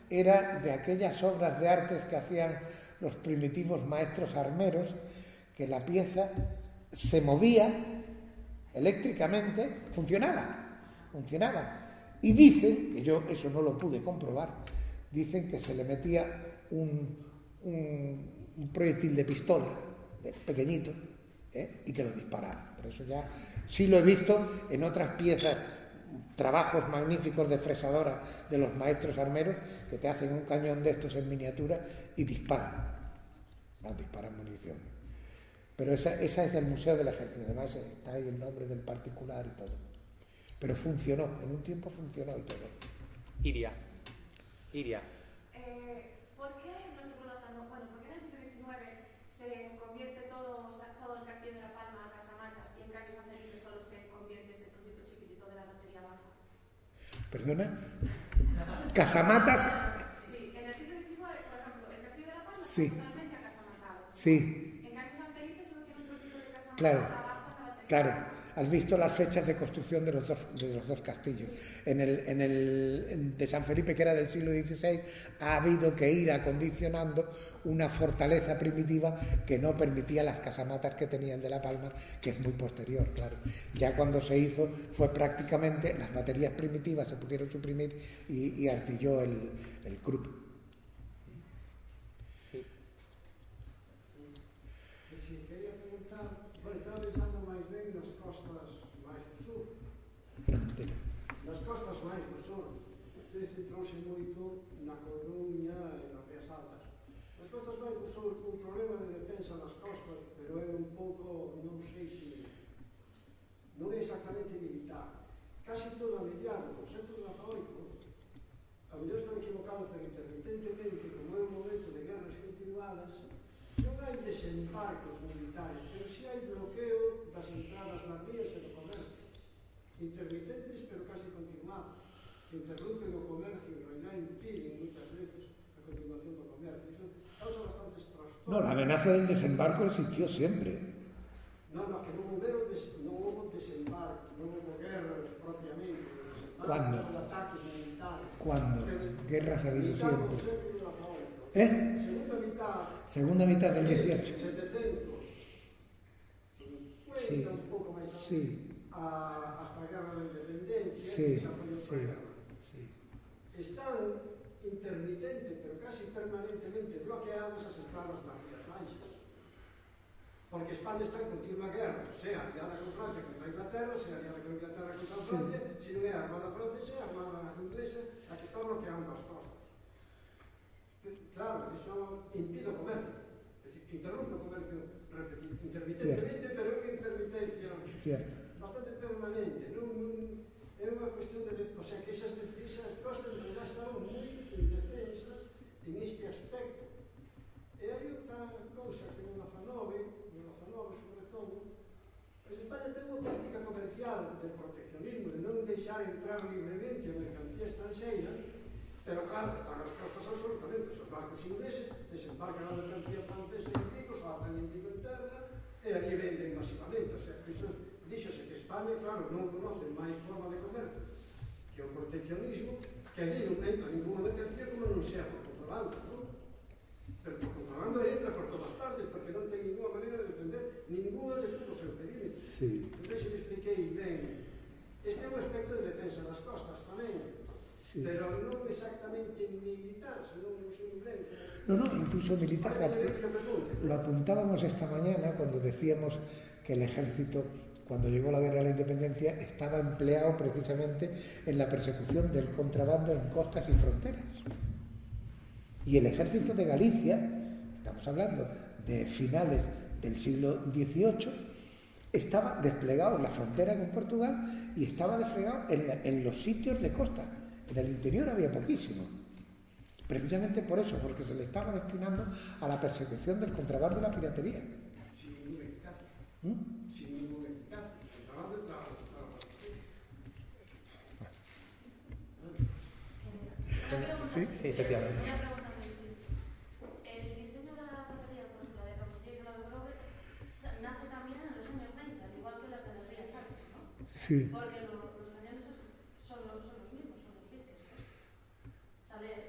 era de aquellas obras de artes que hacían los primitivos maestros armeros, que la pieza se movía eléctricamente, funcionaba. Y dicen, que yo eso no lo pude comprobar, dicen que se le metía un proyectil de pistola, pequeñito, y que lo disparaba. Por eso ya sí lo he visto en otras piezas, trabajos magníficos de fresadora de los maestros armeros, que te hacen un cañón de estos en miniatura y disparan munición. Pero esa es del Museo del Ejército, además está ahí el nombre del particular y todo. Pero funcionó, en un tiempo funcionó y todo. Iria. ¿Por qué no se puede hacer? Bueno, ¿por qué en el siglo XIX se convierte todo el castillo de La Palma a casamatas y en cambio San Felipe solo se convierte ese trocito chiquitito de la batería baja? ¿Perdona? ¿Casamatas? Sí, en el siglo XIX, por ejemplo, el castillo de La Palma Sí. está totalmente acasamatado. Sí, En cambio San Felipe solo tiene un trocito de casamata Claro, abajo en la batería. claro. Has visto las fechas de construcción de los dos castillos. En el de San Felipe, que era del siglo XVI, ha habido que ir acondicionando una fortaleza primitiva que no permitía las casamatas que tenían de La Palma, que es muy posterior, claro. Ya cuando se hizo fue prácticamente, las baterías primitivas se pudieron suprimir y artilló el Krupp. Sí. Sí, quería preguntar, bueno, estaba pensando máis ben nas costas máis do sur. Frontera. Nas costas máis do sur, ustedes centrouse moito na Coruña e nas Rías Altas. Nas costas máis do sur, un problema de defensa das costas, pero é un pouco, non sei se, non é exactamente militar. Casi todo a mediados do século XVIII, a mellor estou equivocado, pero intermitentemente, como é un momento de guerras continuadas, non hai desembarcos militares, pero si hai bloqueo das entradas nas rías e do comercio. Intermitentes, pero casi continuados, que interrumpen o comercio e en realidad impiden muchas veces a continuación do comercio. Iso causa bastantes trastornos. No, la amenaza del desembarco existió siempre. No, que non houve desembarco, non houve guerras propiamente. ¿Cuándo? Ataques militares. ¿Cuándo? Pero, Guerras ha habido militar siempre. do século XVIII. ¿Eh? Segunda segunda mitad del 18. 750, Sí, un pouco máis sí, hasta a Guerra da Independencia, sí, que se apoiou sí, para a guerra. sí. Están intermitente, pero casi permanentemente bloqueadas as entradas das Rías Baixas. Porque España está en continua guerra, sea aliada con Francia contra Inglaterra, sea aliada con Inglaterra contra Francia, se non é a armada francesa, é a armada inglesa a que está bloqueando as costas. Claro, iso impide o comercio, é dicir, interrompe o comercio intermitentemente, pero é unha intermitencia Cierto. bastante permanente. É unha cuestión de... O sea, que esas costas en realidad estaban moi indefensas en este aspecto. E hai outra cousa que no 19 sobre todo, pues España ten unha política comercial de proteccionismo, de non deixar entrar libremente a mercancía estranxeira, pero claro, están as costas absolutamente. Os barcos ingleses desembarcan a mercancía francesa en Vigo, saltan en Vigo en terra, e allí venden masivamente. O sea, que iso, díxose que España, claro, non conoce máis forma de comercio que o proteccionismo, que allí non entra ninguna mercancía como non sea por contrabando, non? Pero por contrabando entra por todas partes, porque non ten ninguna maneira de defender ninguna de todo o seu perímetro. Sí. Non sei se me expliquei ben. Este é un aspecto de defensa das costas tamén, Sí. pero non exactamente militar, senón non sei ben. No, incluso militar. Lo apuntábamos esta mañana cuando decíamos que el ejército, cuando llegó la guerra de la independencia, estaba empleado precisamente en la persecución del contrabando en costas y fronteras. Y el ejército de Galicia, estamos hablando de finales del siglo XVIII, estaba desplegado en la frontera con Portugal y estaba desplegado en los sitios de costa. En el interior había poquísimo. Precisamente por eso, porque se le estaba destinando a la persecución del contrabando y la piratería. Sin ninguna eficacia. Sin ninguna eficacia. El trabajo del trabajo. Sí, Sí, efectivamente. Una pregunta muy simple. El diseño de la batería, por ejemplo, la de Causilla y la de Grove, nace también en los años 20, al igual que las de las Rías Altas, ¿no? sí. Porque los cañones son los mismos, son los Vickers.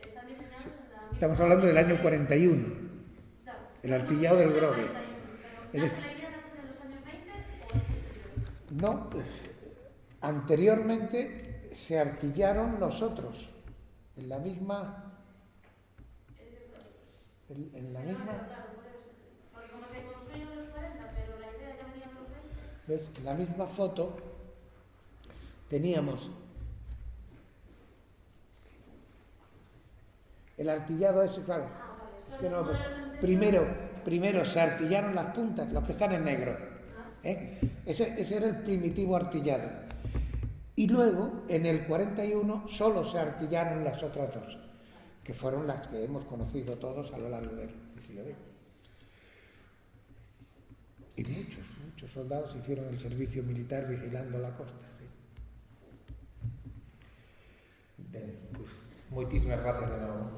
Están diseñados en la misma... Estamos hablando del año 41, Claro. el artillado del Grove. Pero ¿nace la idea nace de los años 20 o es posterior? No, anteriormente se artillaron los otros, en la misma... En la misma... Claro, por eso. Porque como se construyeron los 40, pero la idea ya venía en los 20... ¿Ves? En la misma foto teníamos el artillado ese, claro. Es que no, primero se artillaron las puntas, los que están en negro. Ese era el primitivo artillado. Y luego, en el 41, solo se artillaron las otras dos, que fueron las que hemos conocido todos a lo largo del siglo XX. Y muchos soldados hicieron el servicio militar vigilando la costa, sí. Ben, pues, moitísimas gracias de novo.